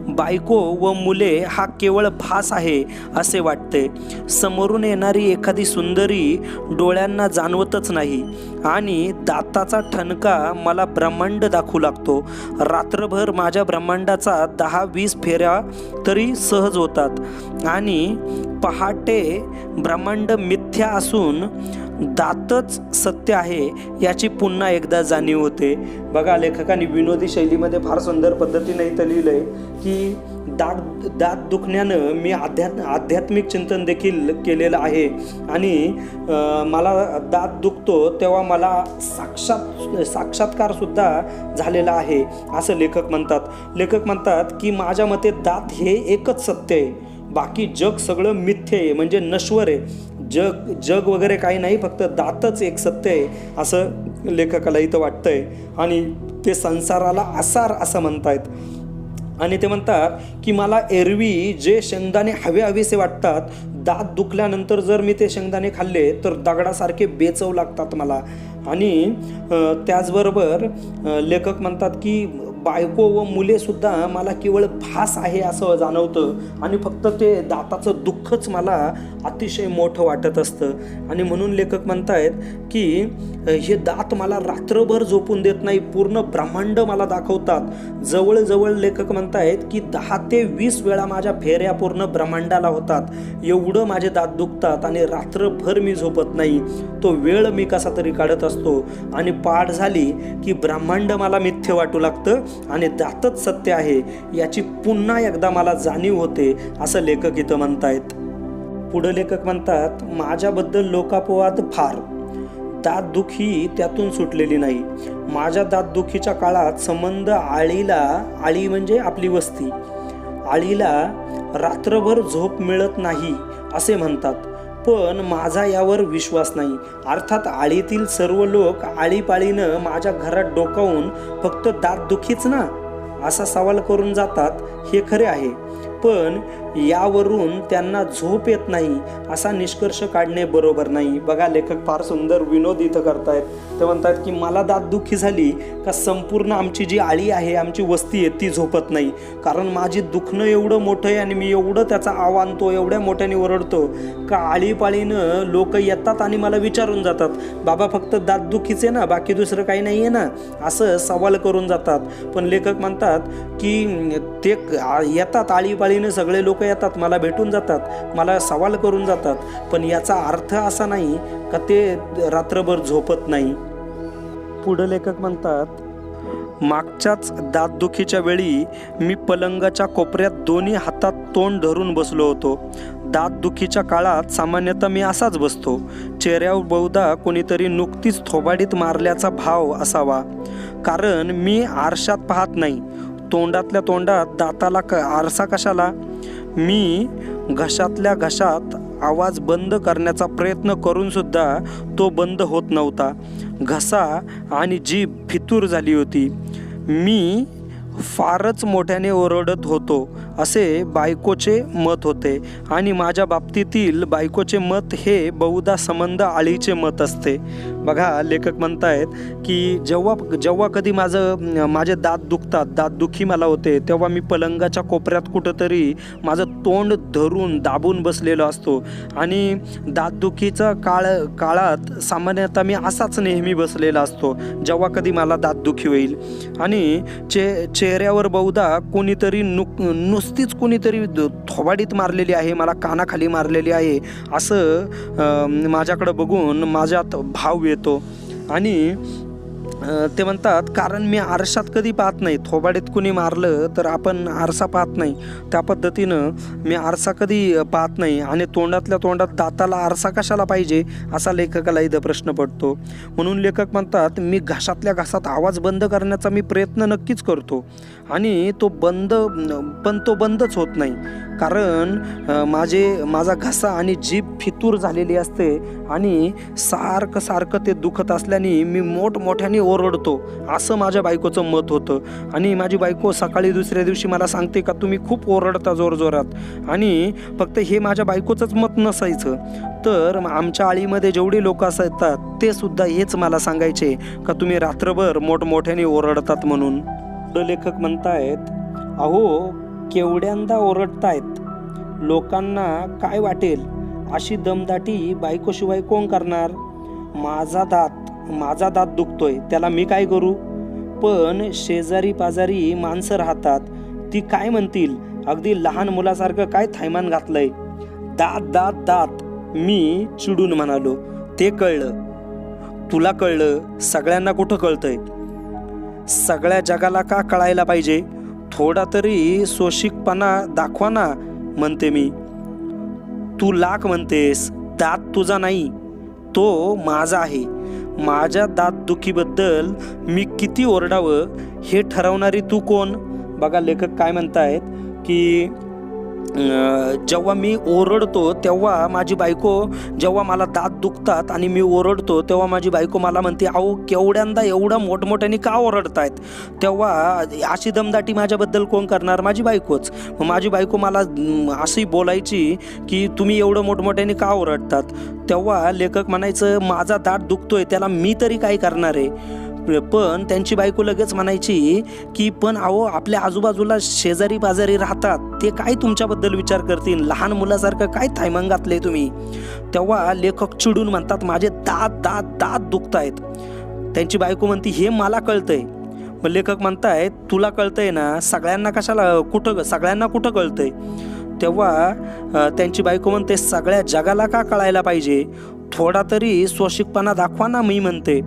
बायको व मुले हा केवळ भास आहे असे वाटते. समोरून येणारी एखादी सुंदरी डोळ्यांना जाणवतच नाही आणि दाताचा ठणका मला ब्रह्मांड दाखवू लागतो. रात्रभर माझ्या ब्रह्मांडाचा 10-20 फेऱ्या तरी सहज होतात आणि पहाटे ब्रह्मांड मिथ्या असून दातच सत्य आहे याची पुन्हा एकदा जाणीव होते. बघा, लेखकांनी विनोदी शैलीमध्ये फार सुंदर पद्धतीने इथं लिहिलंय की दात दुखण्यानं मी आध्यात्मिक चिंतन देखील केलेलं आहे आणि मला दात दुखतो तेव्हा मला साक्षात्कार सुद्धा झालेला आहे असं लेखक म्हणतात की माझ्या मते दात हे एकच सत्य आहे, बाकी जग सगळं मिथ्य आहे, म्हणजे नश्वर आहे. जग वगैरे काही नाही, फक्त दातच एक सत्य आहे असं लेखकाला इथं वाटतंय आणि ते संसाराला आसार असं म्हणतायत. आणि ते म्हणतात की मला एरवी जे शेंगदाणे हवेसे वाटतात, दात दुखल्यानंतर जर मी ते शेंगदाणे खाल्ले तर दगडासारखे बेचव लागतात मला. आणि त्याचबरोबर लेखक म्हणतात की बायको व मुले सुद्धा मला केवळ भास आहे असं जाणवतं आणि फक्त ते दाताचं दुःखच मला अतिशय मोठं वाटत असतं. आणि म्हणून लेखक म्हणतायत की हे दात मला रात्रभर झोपून देत नाही, पूर्ण ब्रह्मांड मला दाखवतात. जवळजवळ लेखक म्हणतायत की 10 ते 20 वेळा माझ्या फेऱ्या पूर्ण ब्रह्मांडाला होतात. एवढं माझे दात दुखतात आणि रात्रभर मी झोपत नाही. तो वेळ मी कसा तरी काढत असतो आणि पाठ झाली की ब्रह्मांड मला मिथ्य वाटू लागतं आणि दातच सत्य आहे याची पुन्हा एकदा मला जाणीव होते असं लेखक इथं म्हणतायत. पुढे लेखक म्हणतात, माझ्याबद्दल लोकापवाद फार, दातदुख ही त्यातून सुटलेली नाही. माझ्या दातदुखीच्या काळात संबंध आळी म्हणजे आपली वस्ती, आळीला रात्रभर झोप मिळत नाही असे म्हणतात, पण माझा यावर विश्वास नाही. अर्थात आळीतील सर्व लोक आळीपाळीनं माझ्या घरात डोकावून फक्त दातदुखीच ना असा सवाल करून जातात हे खरे आहे, पण यावरून त्यांना झोप येत नाही असा निष्कर्ष काढणे बरोबर नाही. बघा, लेखक फार सुंदर विनोद इथं करतायत. ते म्हणतात की मला दातदुखी झाली का संपूर्ण आमची जी आळी आहे, आमची वस्ती आहे ती झोपत नाही, कारण माझी दुखणं एवढं मोठं आहे आणि मी एवढं त्याचा आव आणतो, एवढ्या मोठ्याने ओरडतो का आळीपाळीनं लोक येतात आणि मला विचारून जातात, बाबा फक्त दातदुखीचे ना, बाकी दुसरं काही नाही आहे ना, असं सवाल करून जातात. पण लेखक म्हणतात की ते येतात, आळीपाळीनं सगळे लोक येतात, मला भेटून जातात, मला सवाल करून जातात, पण याचा अर्थ असा नाही का ते रात्रभर झोपत नाही. पुढे लेखक म्हणतात, मागच्याच दातदुखीच्या वेळी मी पलंगाच्या कोपऱ्यात दोन्ही हातात तोंड धरून बसलो होतो. दातदुखीच्या काळात सामान्यतः मी असाच बसतो. चेहऱ्यावर बहुधा कोणीतरी नुकतीच थोबाडीत मारल्याचा भाव असावा, कारण मी आरशात पाहत नाही. तोंडातल्या तोंडात दाताला आरसा कशाला? मी घशातल्या घशात आवाज बंद करण्याचा प्रयत्न करून सुद्धा तो बंद होत नव्हता. घसा आणि जीभ फितूर झाली होती. मी फारच मोठ्याने ओरडत होतो असे बायकोचे मत होते आणि माझ्या बाबतीतील बायकोचे मत हे बहुधा संबंध आळीचे मत असते. बघा, लेखक म्हणतायत की जेव्हा कधी माझे दात दुखतात, दातदुखी मला होते, तेव्हा मी पलंगाच्या कोपऱ्यात कुठंतरी माझं तोंड धरून दाबून बसलेलो असतो आणि दातदुखीचा काळात सामान्यतः मी असाच नेहमी बसलेला असतो जेव्हा कधी मला दातदुखी होईल. आणि चेहऱ्यावर बहुधा कोणीतरी नुसतीच कोणीतरी थोबाडीत मारलेली आहे, मला कानाखाली मारलेली आहे असं माझ्याकडं बघून माझ्यात भाव येतो. आणि ते म्हणतात कारण मी आरशात कधी पाहत नाही. थोबाडीत कुणी मारलं तर आपण आरसा पाहत नाही, त्या पद्धतीनं मी आरसा कधी पाहत नाही आणि तोंडातल्या तोंडात दाताला आरसा कशाला पाहिजे असा लेखकाला इथं प्रश्न पडतो. म्हणून लेखक म्हणतात मी घासातल्या घासात आवाज बंद करण्याचा मी प्रयत्न नक्कीच करतो आणि तो बंदच होत नाही, कारण माझा घसा आणि जीभ फितूर झालेली असते आणि सारखं ते दुखत असल्याने मी मोठमोठ्याने ओरडतो असं माझ्या बायकोचं मत होतं. आणि माझी बायको सकाळी दुसऱ्या दिवशी मला सांगते का तुम्ही खूप ओरडता जोरजोरात. आणि फक्त हे माझ्या बायकोचंच मत नसायचं, तर आमच्या आळीमध्ये जेवढे लोक असतात ते सुद्धा हेच मला सांगायचे का तुम्ही रात्रभर मोठमोठ्याने ओरडतात म्हणून. लेखक म्हणतायत अहो केवढ्यांदा ओरडतायत, लोकांना काय वाटेल अशी दमदाटी बायकोशिवाय कोण करणार. माझा दात दुखतोय त्याला मी काय करू, पण शेजारी पाजारी माणसं राहतात ती काय म्हणतील, अगदी लहान मुलासारखं काय थैमान घातलंय. दात दात दात मी चिडून म्हणालो. ते कळलं, तुला कळलं, सगळ्यांना कुठं कळतंय, सगळ्या जगाला का कळायला पाहिजे, थोडा तरी सोशिकपणा दाखवा ना म्हणते मी. तू लाख म्हणतेस, दात तुझा नाही तो माझा आहे. माझ्या दातदुखीबद्दल मी किती ओरडावं हे ठरवणारी तू कोण. बघा लेखक काय म्हणतायत की जेव्हा मी ओरडतो तेव्हा माझी बायको, जेव्हा मला दात दुखतात आणि मी ओरडतो तेव्हा माझी बायको मला म्हणते अहो केवढ्यांदा एवढं मोठमोठ्याने का ओरडतायत. तेव्हा अशी दमदाटी माझ्याबद्दल कोण करणार, माझी बायकोच. मग माझी बायको मला अशी बोलायची की तुम्ही एवढं मोठमोठ्याने का ओरडतात. तेव्हा लेखक म्हणायचं माझा दात दुखतोय त्याला मी तरी काय करणार आहे. पण त्यांची बायको लगेच म्हणायची की पण अहो आपल्या आजूबाजूला शेजारी पाजारी राहतात ते काय तुमच्याबद्दल विचार करतील, लहान मुलासारखं काय थायमंग घातलंय तुम्ही. तेव्हा लेखक चिडून म्हणतात माझे दात दात दात दुखतायत. त्यांची बायको म्हणती हे मला कळतंय. मग लेखक म्हणतायत तुला कळतंय ना, सगळ्यांना कुठं कळतंय. तेव्हा त्यांची बायको म्हणते सगळ्या जगाला का कळायला पाहिजे, थोडा तरी स्वशिकपणा दाखवा ना मी म्हणते.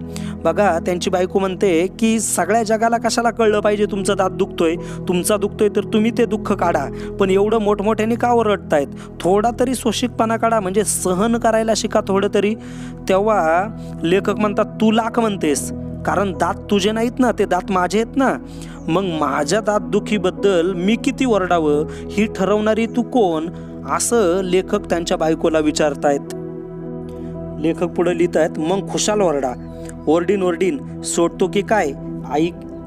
बघा त्यांची बायको म्हणते की सगळ्या जगाला कशाला कळलं पाहिजे तुमचा दात दुखतोय, तुमचा दुखतोय तर तुम्ही ते दुःख काढा, पण एवढं मोठमोठ्याने का ओरडतायत, थोडा तरी स्वशिकपणा काढा, म्हणजे सहन करायला शिका थोडं तरी. तेव्हा लेखक म्हणतात तू लाख म्हणतेस, कारण दात तुझे नाहीत ना, ते दात माझे आहेत ना. मग माझ्या दातदुखीबद्दल मी किती ओरडावं ही ठरवणारी तू कोण, असं लेखक त्यांच्या बायकोला विचारतायत. लेखक पुढे लिहित आहेत मग खुशाल ओरडा, ओरडीन सोडतो की काय,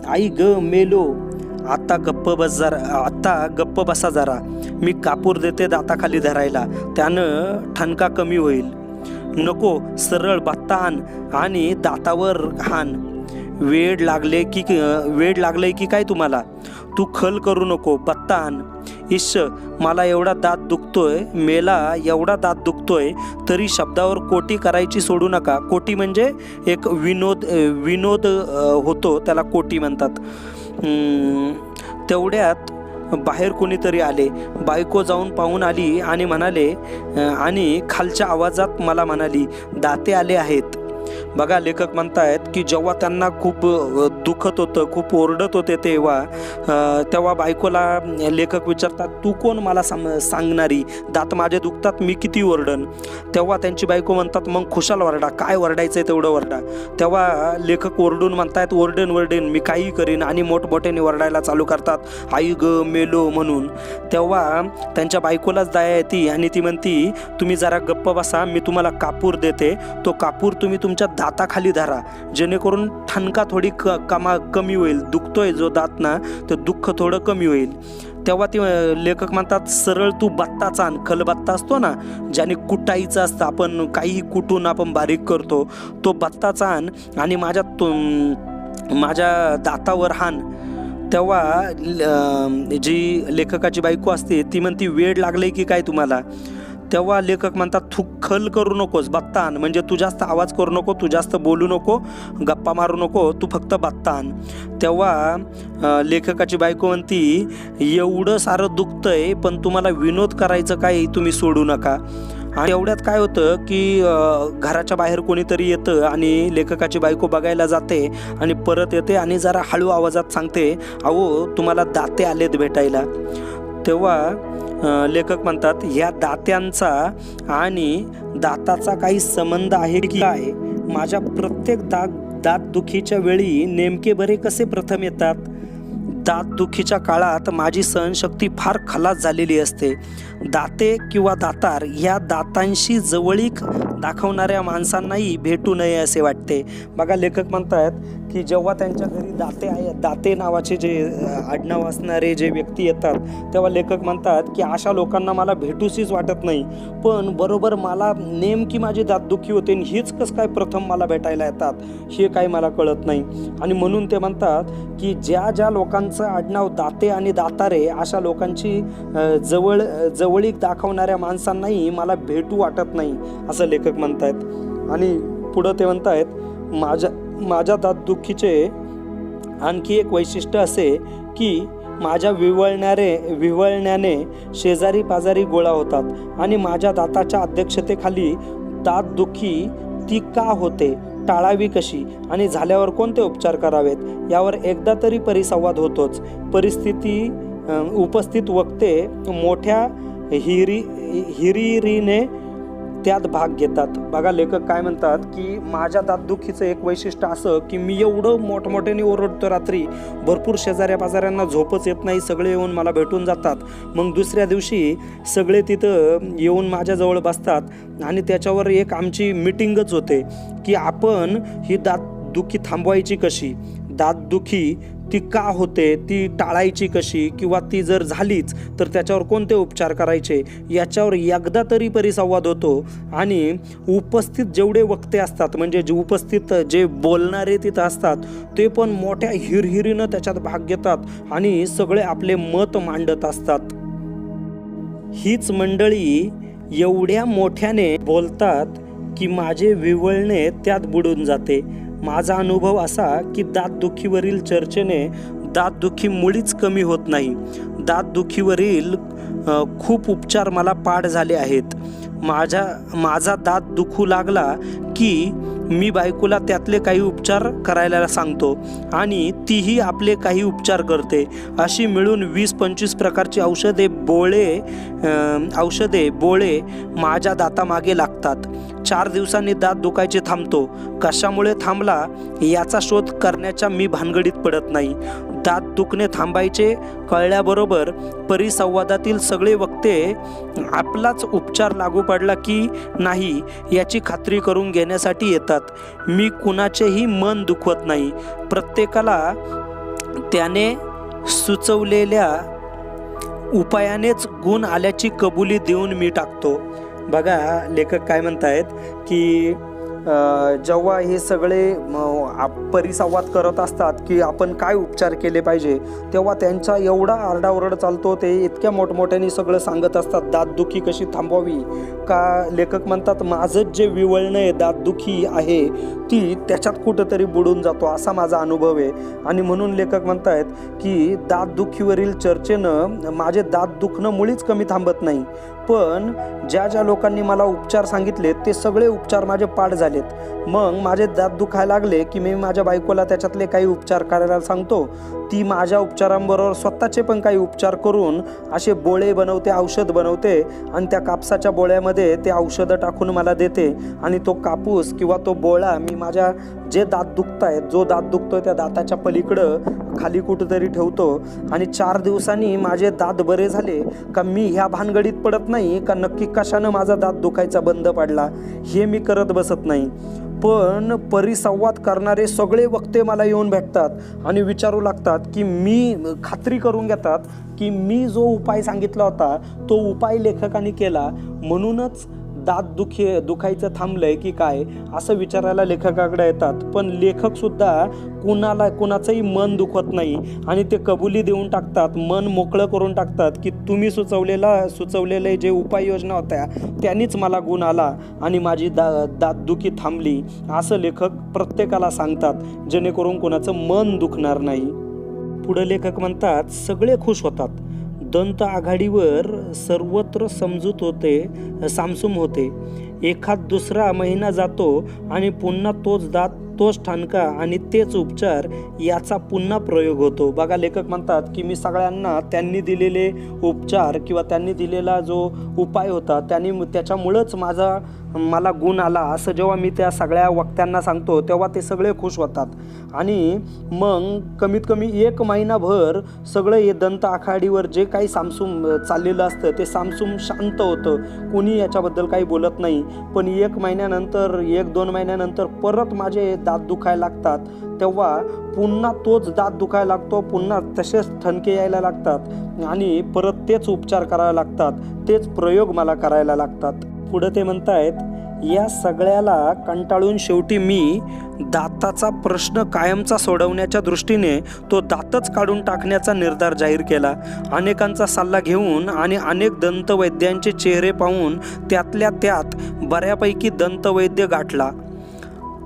आई ग मेलो, आता गप्प बसा जरा, मी कापूर देते दाताखाली धरायला, त्यानं ठणका कमी होईल. नको सरळ बत्ता आण आणि दातावर हाण. वेड लागले की काय तुम्हाला, तू खल करू नको, बत्ता आण. इश्श मला एवढा दात दुखतोय, मेला एवढा दात दुखतोय तरी शब्दावर कोटी करायची सोडू नका. कोटी म्हणजे एक विनोद होतो, त्याला कोटी म्हणतात. तेवढ्यात बाहेर कोणीतरी आले. बायको जाऊन पाहून आली आणि म्हणाले आणि खालच्या आवाजात मला म्हणाली दाते आले आहेत. बघा लेखक म्हणतायत की जेव्हा त्यांना खूप दुखत होतं, खूप ओरडत होते, तेव्हा बायकोला लेखक विचारतात तू कोण मला सांगणारी, दात माझे दुखतात मी किती ओरडन. तेव्हा त्यांची बायको म्हणतात मग खुशाल ओरडा, काय ओरडायचंय तेवढं ओरडा. तेव्हा लेखक ओरडून म्हणतायत ओरडेन मी काही करीन, आणि मोठमोठ्याने ओरडायला चालू करतात आई ग मेलो म्हणून. तेव्हा त्यांच्या बायकोलाच दया येते आणि ती म्हणती तुम्ही जरा गप्प बसा, मी तुम्हाला कापूर देते, तो कापूर तुम्ही तुमच्या दाताखाली धरा, जेणेकरून ठणका थोडी कमी होईल, दुखतोय जो दात ना ते दुःख थोडं कमी होईल. तेव्हा ते लेखक म्हणतात, सरळ तू बत्ताचा आण. खलबत्ता असतो ना, ज्याने कुटायचं असतं, आपण काही कुटून आपण बारीक करतो, तो बत्ताचा आण आणि माझ्या दातावर हाण. तेव्हा जी लेखकाची बायको असते ती म्हणती, वेळ लागले की काय तुम्हाला? तेव्हा लेखक म्हणतात, तू खल करू नकोस, बत्ता आण. म्हणजे तू जास्त आवाज करू नको, तू जास्त बोलू नको, गप्पा मारू नको, तू फक्त बत्ता आण. तेव्हा लेखकाची बायको म्हणती, एवढं सारं दुखतंय पण तुम्हाला विनोद करायचं काय, तुम्ही सोडू नका. आणि एवढ्यात काय होतं की घराच्या बाहेर कोणीतरी येतं आणि लेखकाची बायको बघायला जाते आणि परत येते आणि जरा हळू आवाजात सांगते, अहो तुम्हाला दाते आलेत भेटायला. तेव्हा लेखक म्हणतात, ह्या दात्यांचा आणि दाताचा काही संबंध आहे की काय? माझ्या प्रत्येक दातदुखीच्या वेळी नेमके बरे कसे प्रथम येतात? दातदुखीच्या काळात माझी सहनशक्ती फार खलास झालेली असते. दाते किंवा दातार या दातांशी जवळीक दाखवणाऱ्या माणसांनाही भेटू नये असे वाटते. बघा, लेखक म्हणतात की जेव्हा त्यांच्या घरी दाते नावाचे जे आडनाव असणारे जे व्यक्ती येतात, तेव्हा लेखक म्हणतात की अशा लोकांना मला भेटूशीच वाटत नाही. पण बरोबर मला नेमकी माझी दातदुखी होते आणि हीच कसं काय प्रथम मला भेटायला येतात, हे काही मला कळत नाही. आणि म्हणून ते म्हणतात की ज्या लोकांचं आडनाव दाते आणि दातारे, अशा लोकांची जवळीक दाखवणाऱ्या माणसांनाही मला भेटू वाटत नाही, असं लेखक म्हणतायत. आणि पुढं ते म्हणतायत, माझ्या दातदुखीचे आणखी एक वैशिष्ट्य असे की माझ्या विवळण्याने शेजारी पाजारी गोळा होतात आणि माझ्या दाताच्या अध्यक्षतेखाली दातदुखी ती का होते, टाळावी कशी आणि झाल्यावर कोणते उपचार करावेत, यावर एकदा तरी परिसंवाद होतोच. उपस्थित वक्ते मोठ्या हिरिरीने त्यात भाग घेतात. बघा, लेखक काय म्हणतात की माझ्या दातदुखीचं एक वैशिष्ट्य असं की मी एवढं मोठमोठ्याने ओरडतो, रात्री भरपूर शेजाऱ्या पाजाऱ्यांना झोपच येत नाही, सगळे येऊन मला भेटून जातात. मग दुसऱ्या दिवशी सगळे तिथं येऊन माझ्याजवळ बसतात आणि त्याच्यावर एक आमची मीटिंगच होते की आपण ही दातदुखी थांबवायची कशी, दातदुखी ती का होते ती टाळायची कशी, किंवा ती जर झालीच तर त्याच्यावर कोणते उपचार करायचे, याच्यावर एकदा तरी परिसंवाद होतो. आणि उपस्थित जेवढे वक्ते असतात, म्हणजे जे उपस्थित जे बोलणारे तिथं असतात, ते पण मोठ्या हिरहिरीनं त्याच्यात भाग घेतात आणि सगळे आपले मत मांडत असतात. हीच मंडळी एवढ्या मोठ्याने बोलतात की माझे विवळणे त्यात बुडून जाते. माझा अनुभव असा की दातदुखीवरील चर्चेने दातदुखी मुळीच कमी होत नाही. दातदुखीवरील खूप उपचार मला पाठ झाले आहेत. माझा दात दुखू लागला की मी बायकोला त्यातले काही उपचार करायला सांगतो आणि तीही आपले काही उपचार करते. अशी मिळून 20-25 प्रकारची औषधे बोळे माझ्या दातामागे लागतात. 4 दिवसांनी दात दुखायचे थांबतो. कशामुळे थांबला याचा शोध करण्याच्या मी भानगडीत पडत नाही. दात दुखणे थांबायचे कळल्याबरोबर परिसंवादातील सगळे वक्ते आपलाच उपचार लागू पडला की नाही याची खात्री करून घेण्यासाठी येतात. मी कुणाचेही मन दुखवत नाही. प्रत्येकाला त्याने सुचवलेल्या उपायानेच गुण आल्याची कबुली देऊन मी टाकतो. बघा, लेखक काय म्हणतायत की जेव्हा हे सगळे परिसंवाद करत असतात की आपण काय उपचार केले पाहिजे, तेव्हा त्यांचा एवढा आरडाओरड चालतो. ते इतक्या मोठमोठ्याने सगळं सांगत असतात, दातदुखी कशी थांबवावी. का लेखक म्हणतात, माझं जे विवळणे दातदुखी आहे ती त्याच्यात कुठंतरी बुडून जातो, असा माझा अनुभव आहे. आणि म्हणून लेखक म्हणतायत की दातदुखीवरील चर्चेनं माझे दात दुखणं मुळीच कमी थांबत नाही. पण ज्या लोकांनी मला उपचार सांगितले ते सगळे उपचार माझे पाठ झालेत. मग माझे दात दुखायला लागले की मी माझ्या बायकोला त्याच्यातले काही उपचार करायला सांगतो. ती माझ्या उपचारांबरोबर स्वतःचे पण काही उपचार करून असे बोळे बनवते, औषध बनवते आणि त्या कापसाच्या बोळ्यामध्ये ते औषधं टाकून मला देते. आणि तो कापूस किंवा तो बोळा मी माझ्या जे दात दुखतायत, जो दात दुखतोय त्या दाताच्या पलीकडं खाली कुठंतरी ठेवतो. आणि 4 दिवसांनी माझे दात बरे झाले का मी ह्या भानगडीत पडत नाही का नक्की कशानं माझा दात दुखायचा बंद पडला, हे मी करत बसत नाही. पण परिसंवाद करणारे सगळे वक्ते मला येऊन भेटतात आणि विचारू लागतात की मी खात्री करून घेतात की मी जो उपाय सांगितला होता तो उपाय लेखकाने केला म्हणूनच दात दुखायचं थांबलंय की काय असं विचारायला लेखकाकडे येतात. पण लेखकसुद्धा कुणाचंही मन दुखवत नाही आणि ते कबुली देऊन टाकतात, मन मोकळं करून टाकतात की तुम्ही सुचवलेले जे उपाययोजना होत्या त्यांनीच मला गुण आला आणि माझी दातदुखी थांबली असं लेखक प्रत्येकाला सांगतात जेणेकरून कोणाचं मन दुखणार नाही. पुढे लेखक म्हणतात सगळे खुश होतात. दंत आघाडीवर सर्वत्र सामसूम होते. एखाद दुसरा महिना जातो आणि पुन्हा तोच दात, तोच ठाणका आणि तेच उपचार याचा पुन्हा प्रयोग होतो. बघा लेखक म्हणतात की मी सगळ्यांना त्यांनी दिलेले उपचार किंवा त्यांनी दिलेला जो उपाय होता त्याच्यामुळंच मला गुण आला असं जेव्हा मी त्या सगळ्या वक्त्यांना सांगतो तेव्हा ते सगळे खुश होतात. आणि मग कमीत कमी 1 महिनाभर सगळं हे दंत आखाडीवर जे काही सामसूम चाललेलं असतं ते सामसूम शांत होतं, कोणी याच्याबद्दल काही बोलत नाही. पण 1 महिन्यानंतर 1-2 महिन्यानंतर परत माझे दात दुखायला लागतात तेव्हा पुन्हा तोच दात दुखायला लागतो, पुन्हा तसेच ठणके यायला लागतात आणि परत तेच उपचार करायला लागतात, तेच प्रयोग मला करायला लागतात. पुढं ते म्हणतायत या सगळ्याला कंटाळून शेवटी मी दाताचा प्रश्न कायमचा सोडवण्याच्या दृष्टीने तो दातच काढून टाकण्याचा निर्धार जाहीर केला. अनेकांचा सल्ला घेऊन आणि अनेक दंतवैद्यांचे चेहरे पाहून त्यातल्या त्यात बऱ्यापैकी दंतवैद्य गाठला.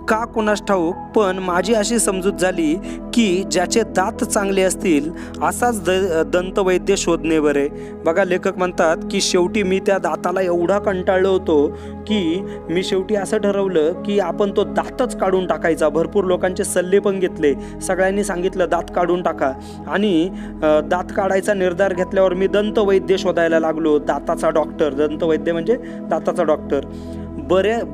का कुणास ठाऊक, पण माझी अशी समजूत झाली की ज्याचे दात चांगले असतील असाच दंतवैद्य शोधणे बरे. बघा लेखक म्हणतात की शेवटी मी त्या दाताला एवढा कंटाळलो होतो की मी शेवटी असं ठरवलं की आपण तो दातच काढून टाकायचा. भरपूर लोकांचे सल्ले पण घेतले, सगळ्यांनी सांगितलं दात काढून टाका आणि दात काढायचा निर्धार घेतल्यावर मी दंतवैद्य शोधायला लागलो. दाताचा डॉक्टर, दंतवैद्य म्हणजे दाताचा डॉक्टर.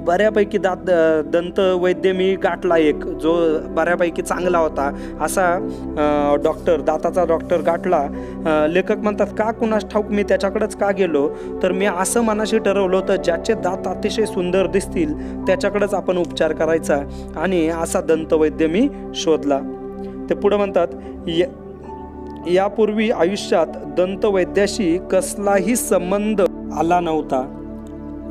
बऱ्यापैकी दंतवैद्य मी गाठला, एक जो बऱ्यापैकी चांगला होता असा डॉक्टर, दाताचा डॉक्टर गाठला. लेखक म्हणतात का कुणास ठाऊक मी त्याच्याकडेच का गेलो, तर मी असं मनाशी ठरवलं होतं ज्याचे दात अतिशय सुंदर दिसतील त्याच्याकडेच आपण उपचार करायचा आणि असा दंतवैद्य मी शोधला. ते पुढे म्हणतात यापूर्वी आयुष्यात दंतवैद्याशी कसलाही संबंध आला नव्हता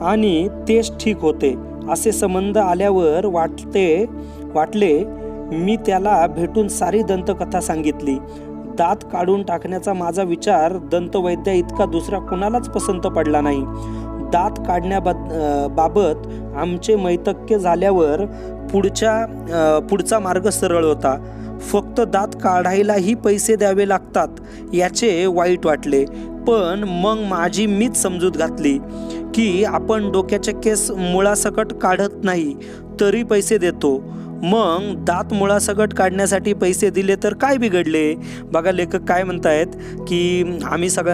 आणि तेच ठीक होते. असे संबंध आल्यावर वाटले मी त्याला भेटून सारी दंतकथा सांगितली. दात काढून टाकण्याचा माझा विचार दंतवैद्या इतका दुसरा कुणालाच पसंत पडला नाही. दात काढण्याबाबत आमचे मैतक्य झाल्यावर पुढचा मार्ग सरळ होता. फक्त दात काढायलाही पैसे द्यावे लागतात याचे वाईट वाटले. पण मग मीच समजूत घातली की आपण डोक्याचे केस मुळासकट काढत नाही तरी पैसे देतो, मग दात मुळासकट काढण्यासाठी पैसे दिले तर काय बिघडले. बघा लेखक काय म्हणतायत की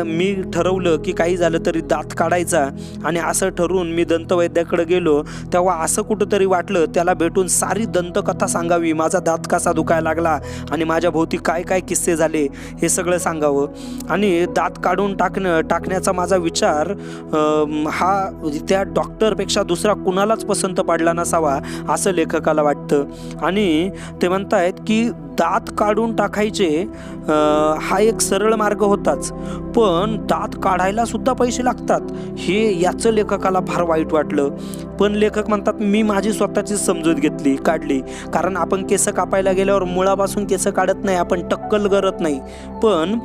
मी ठरवलं की काही झालं तरी दात काढायचा आणि असं ठरवून मी दंतवैद्याकडे गेलो तेव्हा असं कुठंतरी वाटलं त्याला भेटून सारी दंतकथा सांगावी, माझा दात कसा दुखायला लागला आणि माझ्या भोवती काय काय किस्से झाले हे सगळं सांगावं. आणि दात काढून टाकण्याचा माझा विचार हा त्या डॉक्टरपेक्षा दुसरा कुणालाच पसंत पडला नसावा असं लेखकाला वाटतं. आणि ते म्हणतायत की दात काढून टाकायचे हा एक सरळ मार्ग होताच, पण दात काढायला सुद्धा पैसे लागतात याचं लेखकाला फार वाईट वाटलं. पण लेखक म्हणतात मी माझी स्वतःची समजूत काढली. कारण आपण केस कापायला गेल्यावर मुळापासून केस काढत नाही, आपण टक्कल करत नाही, पण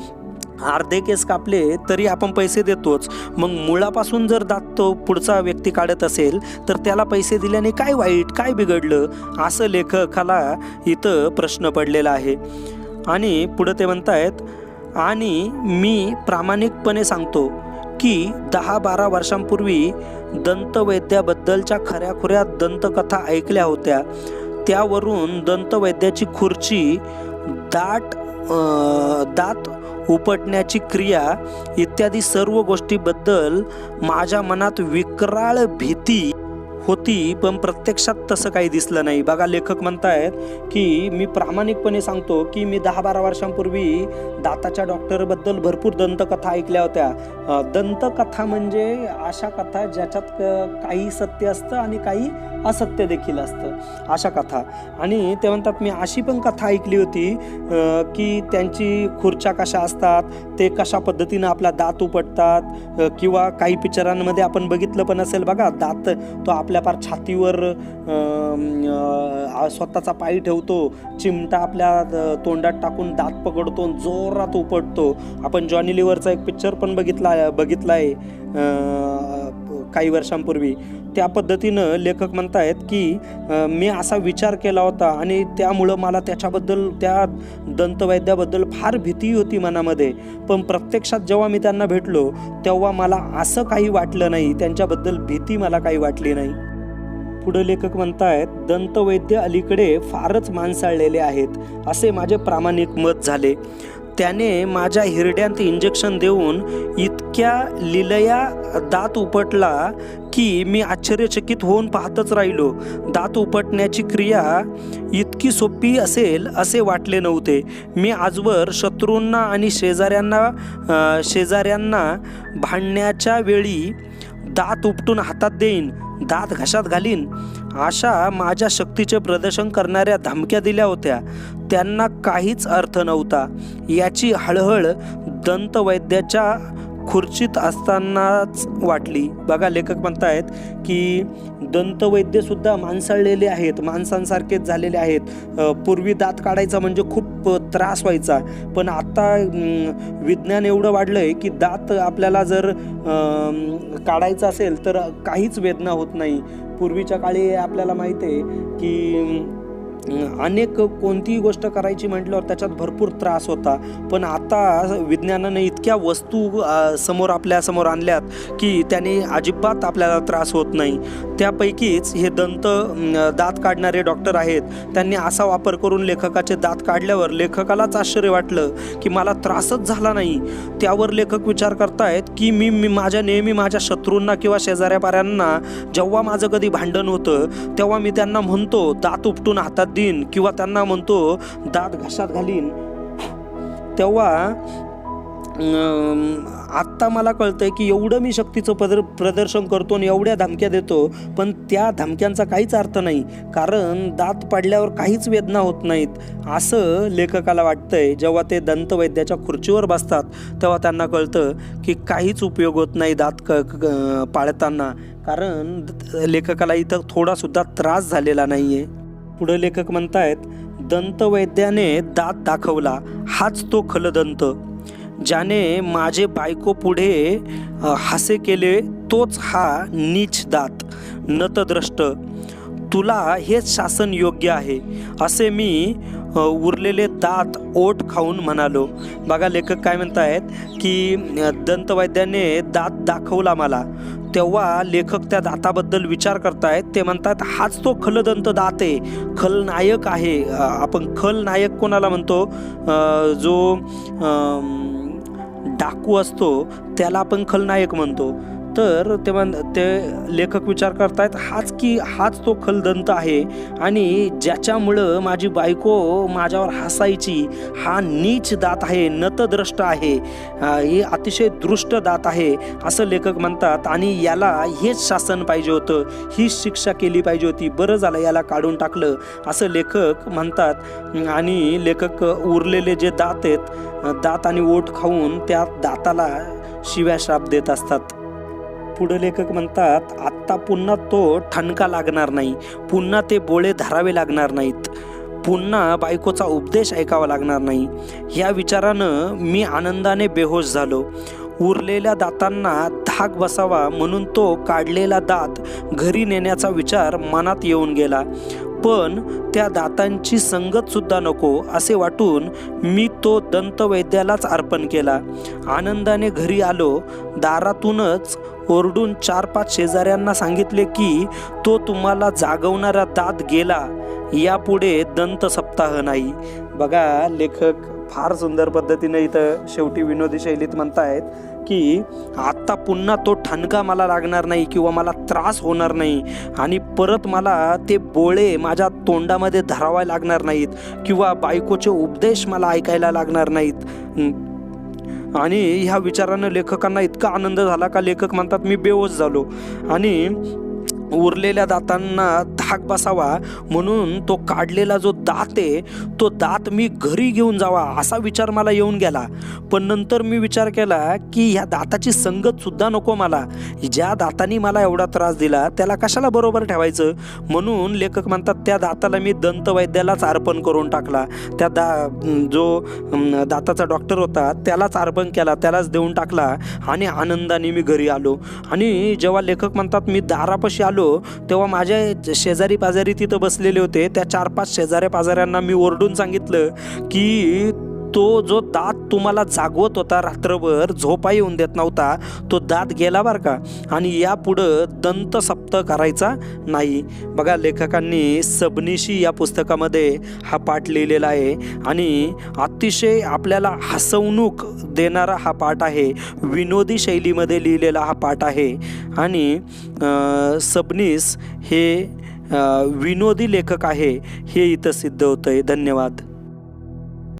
अर्धे केस कापले तरी आपण पैसे देतोच. मग मुळापासून जर दात तो पुढचा व्यक्ती काढत असेल तर त्याला पैसे दिल्याने काय वाईट, काय बिघडलं असं लेखकाला इथं प्रश्न पडलेला आहे. आणि पुढे ते म्हणतायत आणि मी प्रामाणिकपणे सांगतो की 10-12 वर्षांपूर्वी दंतवैद्याबद्दलच्या खऱ्याखुऱ्या दंतकथा ऐकल्या होत्या. त्यावरून दंतवैद्याची खुर्ची, दात उपटण्याची क्रिया इत्यादी सर्व गोष्टीबद्दल माझ्या मनात विक्राळ भीती होती, पण प्रत्यक्षात तसं काही दिसलं नाही. बघा, लेखक म्हणतायत की मी प्रामाणिकपणे सांगतो की मी 10-12 वर्षांपूर्वी दाताच्या डॉक्टरबद्दल भरपूर दंतकथा ऐकल्या होत्या. दंतकथा म्हणजे अशा कथा ज्याच्यात काही सत्य असतं आणि काही असत्य देखील असतं, अशा कथा. आणि ते म्हणतात मी अशी पण कथा ऐकली होती की त्यांची खुर्च्या कशा असतात, ते कशा पद्धतीनं आपला दात उपटतात, किंवा काही पिक्चरांमध्ये आपण बघितलं पण असेल बघा, दात तो आपल्या पार छातीवर स्वतःचा पाय ठेवतो, चिमटा आपल्या तोंडात टाकून दात पकडतो, जोरात उपटतो. आपण जॉनी लिव्हरचा एक पिक्चर पण बघितलाय काही वर्षांपूर्वी. त्या पद्धतीनं लेखक म्हणतायत की मी असा विचार केला होता आणि त्यामुळं मला त्याच्याबद्दल, त्या दंतवैद्याबद्दल फार भीती होती मनामध्ये. पण प्रत्यक्षात जेव्हा मी त्यांना भेटलो तेव्हा मला असं काही वाटलं नाही, त्यांच्याबद्दल भीती मला काही वाटली नाही. पुढे लेखक म्हणतायत दंतवैद्य अलीकडे फारच माणसाळलेले आहेत असे माझे प्रामाणिक मत झाले. त्याने माझ्या हिरड्यांत इंजेक्शन देऊन इतक्या लिलया दात उपटला की मी आश्चर्यचकित होऊन पाहतच राहिलो. दात उपटण्याची क्रिया इतकी सोपी असेल असे वाटले नव्हते. मी आजवर शत्रूंना आणि शेजाऱ्यांना भांडण्याच्या वेळी दात उपटून हातात देईन, दात घशात घालीन अशा माझ्या शक्तीचे प्रदर्शन करणाऱ्या धमक्या दिल्या होत्या. त्यांना काहीच अर्थ नव्हता. याची हळहळ दंतवैद्याच्या खुर्चीत असतानाच वाटली. बघा, लेखक म्हणतायत की दंतवैद्यसुद्धा माणसाळलेले आहेत, माणसांसारखेच झालेले आहेत. पूर्वी दात काढायचा म्हणजे खूप त्रास व्हायचा, पण आता विज्ञान एवढं वाढलं आहे की दात आपल्याला जर काढायचा असेल तर काहीच वेदना होत नाही. पूर्वीच्या काळी आपल्याला माहिती आहे की अनेक कोणतीही गोष्ट करायची म्हटल्यावर त्याच्यात भरपूर त्रास होता. पण आता विज्ञानाने इतक्या वस्तू आपल्या समोर आणल्यात की त्याने अजिबात आपल्याला त्रास होत नाही. त्यापैकीच हे दात काढणारे डॉक्टर आहेत, त्यांनी असा वापर करून लेखकाचे दात काढल्यावर लेखकालाच आश्चर्य वाटलं की मला त्रासच झाला नाही. त्यावर लेखक विचार करतायत की मी नेहमी माझ्या शत्रूंना किंवा शेजाऱ्यापाऱ्यांना जेव्हा माझं कधी भांडण होतं तेव्हा मी त्यांना म्हणतो दात उपटून हातात देईन किंवा त्यांना म्हणतो दात घशात घालीन. तेव्हा आत्ता मला कळतंय की एवढं मी शक्तीचं प्रदर्शन करतो आणि एवढ्या धमक्या देतो, पण त्या धमक्यांचा काहीच अर्थ नाही, कारण दात पडल्यावर काहीच वेदना होत नाहीत असं लेखकाला वाटतंय. जेव्हा ते दंतवैद्याच्या खुर्चीवर बसतात तेव्हा त्यांना कळतं की काहीच उपयोग होत नाही दात पाळताना, कारण लेखकाला इथं थोडासुद्धा त्रास झालेला नाही आहे. पुढे लेखक म्हणतायत दंतवैद्याने दात दाखवला, हाच तो खलदंत. ज्याने माझे बायको पुढे हासे केले तोच हा नीच दात नतद्रष्ट. तुला हेच शासन योग्य आहे असे मी उरलेले दात ओठ खाऊन म्हणालो. बघा, लेखक काय म्हणतायत की दंतवैद्याने दात दाखवला मला, तेव्हा लेखक त्या दाताबद्दल विचार करतायत. ते म्हणतात हाच तो खलदंत दात आहे, खलनायक आहे. आपण खलनायक कोणाला म्हणतो? जो डाकू असतो त्याला आपण खलनायक म्हणतो. तर ते लेखक विचार करतायत हाच तो खलदंत आहे आणि ज्याच्यामुळं माझी बायको माझ्यावर हसायची. हा नीच दात आहे, नतद्रष्ट आहे, हे अतिशय दृष्ट दात आहे असं लेखक म्हणतात. आणि याला हेच शासन पाहिजे होतं, हीच शिक्षा केली पाहिजे होती, बरं झालं याला काढून टाकलं असं लेखक म्हणतात. आणि लेखक उरलेले जे दात आहेत, दात आणि ओठ खाऊन त्या दाताला शिव्या श्राप देत असतात. पुढे लेखक म्हणतात आत्ता पुन्हा तो ठणका लागणार नाही, पुन्हा ते बोळे धरावे लागणार नाहीत, पुन्हा बायकोचा उपदेश ऐकावा लागणार नाही. ह्या विचारानं मी आनंदाने बेहोश झालो. उरलेल्या दातांना धाक बसावा म्हणून तो काढलेला दात घरी नेण्याचा विचार मनात येऊन गेला. पण त्या दातांची संगत सुद्धा नको असे वाटून मी तो दंतवैद्यालाच अर्पण केला. आनंदाने घरी आलो. दारातूनच ओरडून 4-5 शेजाऱ्यांना सांगितले की तो तुम्हाला जागवणारा दात गेला, यापुढे दंत सप्ताह नाही. बघा, लेखक फार सुंदर पद्धतीने इथं शेवटी विनोदी शैलीत म्हणतायत की आत्ता पुन्हा तो ठणका मला लागणार नाही किंवा मला त्रास होणार नाही आणि परत मला ते बोळे माझ्या तोंडामध्ये धरावे लागणार नाहीत किंवा बायकोचे उपदेश मला ऐकायला लागणार नाहीत। आणि ह्या विचारानं लेखकांना इतका आनंद झाला का लेखक म्हणतात मी बेहोश झालो आणि उरलेल्या दातांना धाक बसावा म्हणून तो काढलेला जो दात आहे तो दात मी घरी घेऊन जावा असा विचार मला येऊन गेला। पण नंतर मी विचार केला की ह्या दाताची संगत सुद्धा नको मला, ज्या दातानी मला एवढा त्रास दिला त्याला कशाला बरोबर ठेवायचं। म्हणून लेखक म्हणतात त्या दाताला मी दंतवैद्यालाच अर्पण करून टाकला, जो दाताचा डॉक्टर होता त्यालाच अर्पण केला, त्यालाच देऊन टाकला आणि आनंदाने मी घरी आलो। आणि जेव्हा लेखक म्हणतात मी दारापाशी आलो तेव्हा माझ्या शेजारी पाजारी तिथं बसलेले होते, त्या 4-5 शेजाऱ्या पाजाऱ्यांना मी ओरडून सांगितलं की तो जो दात तुम्हाला जागवत होता, रात्रभर झोपा येऊन देत नव्हता, तो दात गेला बरं का, आणि यापुढं दंतसप्त करायचा नाही। बघा लेखकांनी सबनीशी या पुस्तकामध्ये हा पाठ लिहिलेला आहे आणि अतिशय आपल्याला हसवणूक देणारा हा पाठ आहे, विनोदी शैलीमध्ये लिहिलेला हा पाठ आहे। आणि सबनीस हे विनोदी लेखक आहे हे इथं सिद्ध होतंय। धन्यवाद।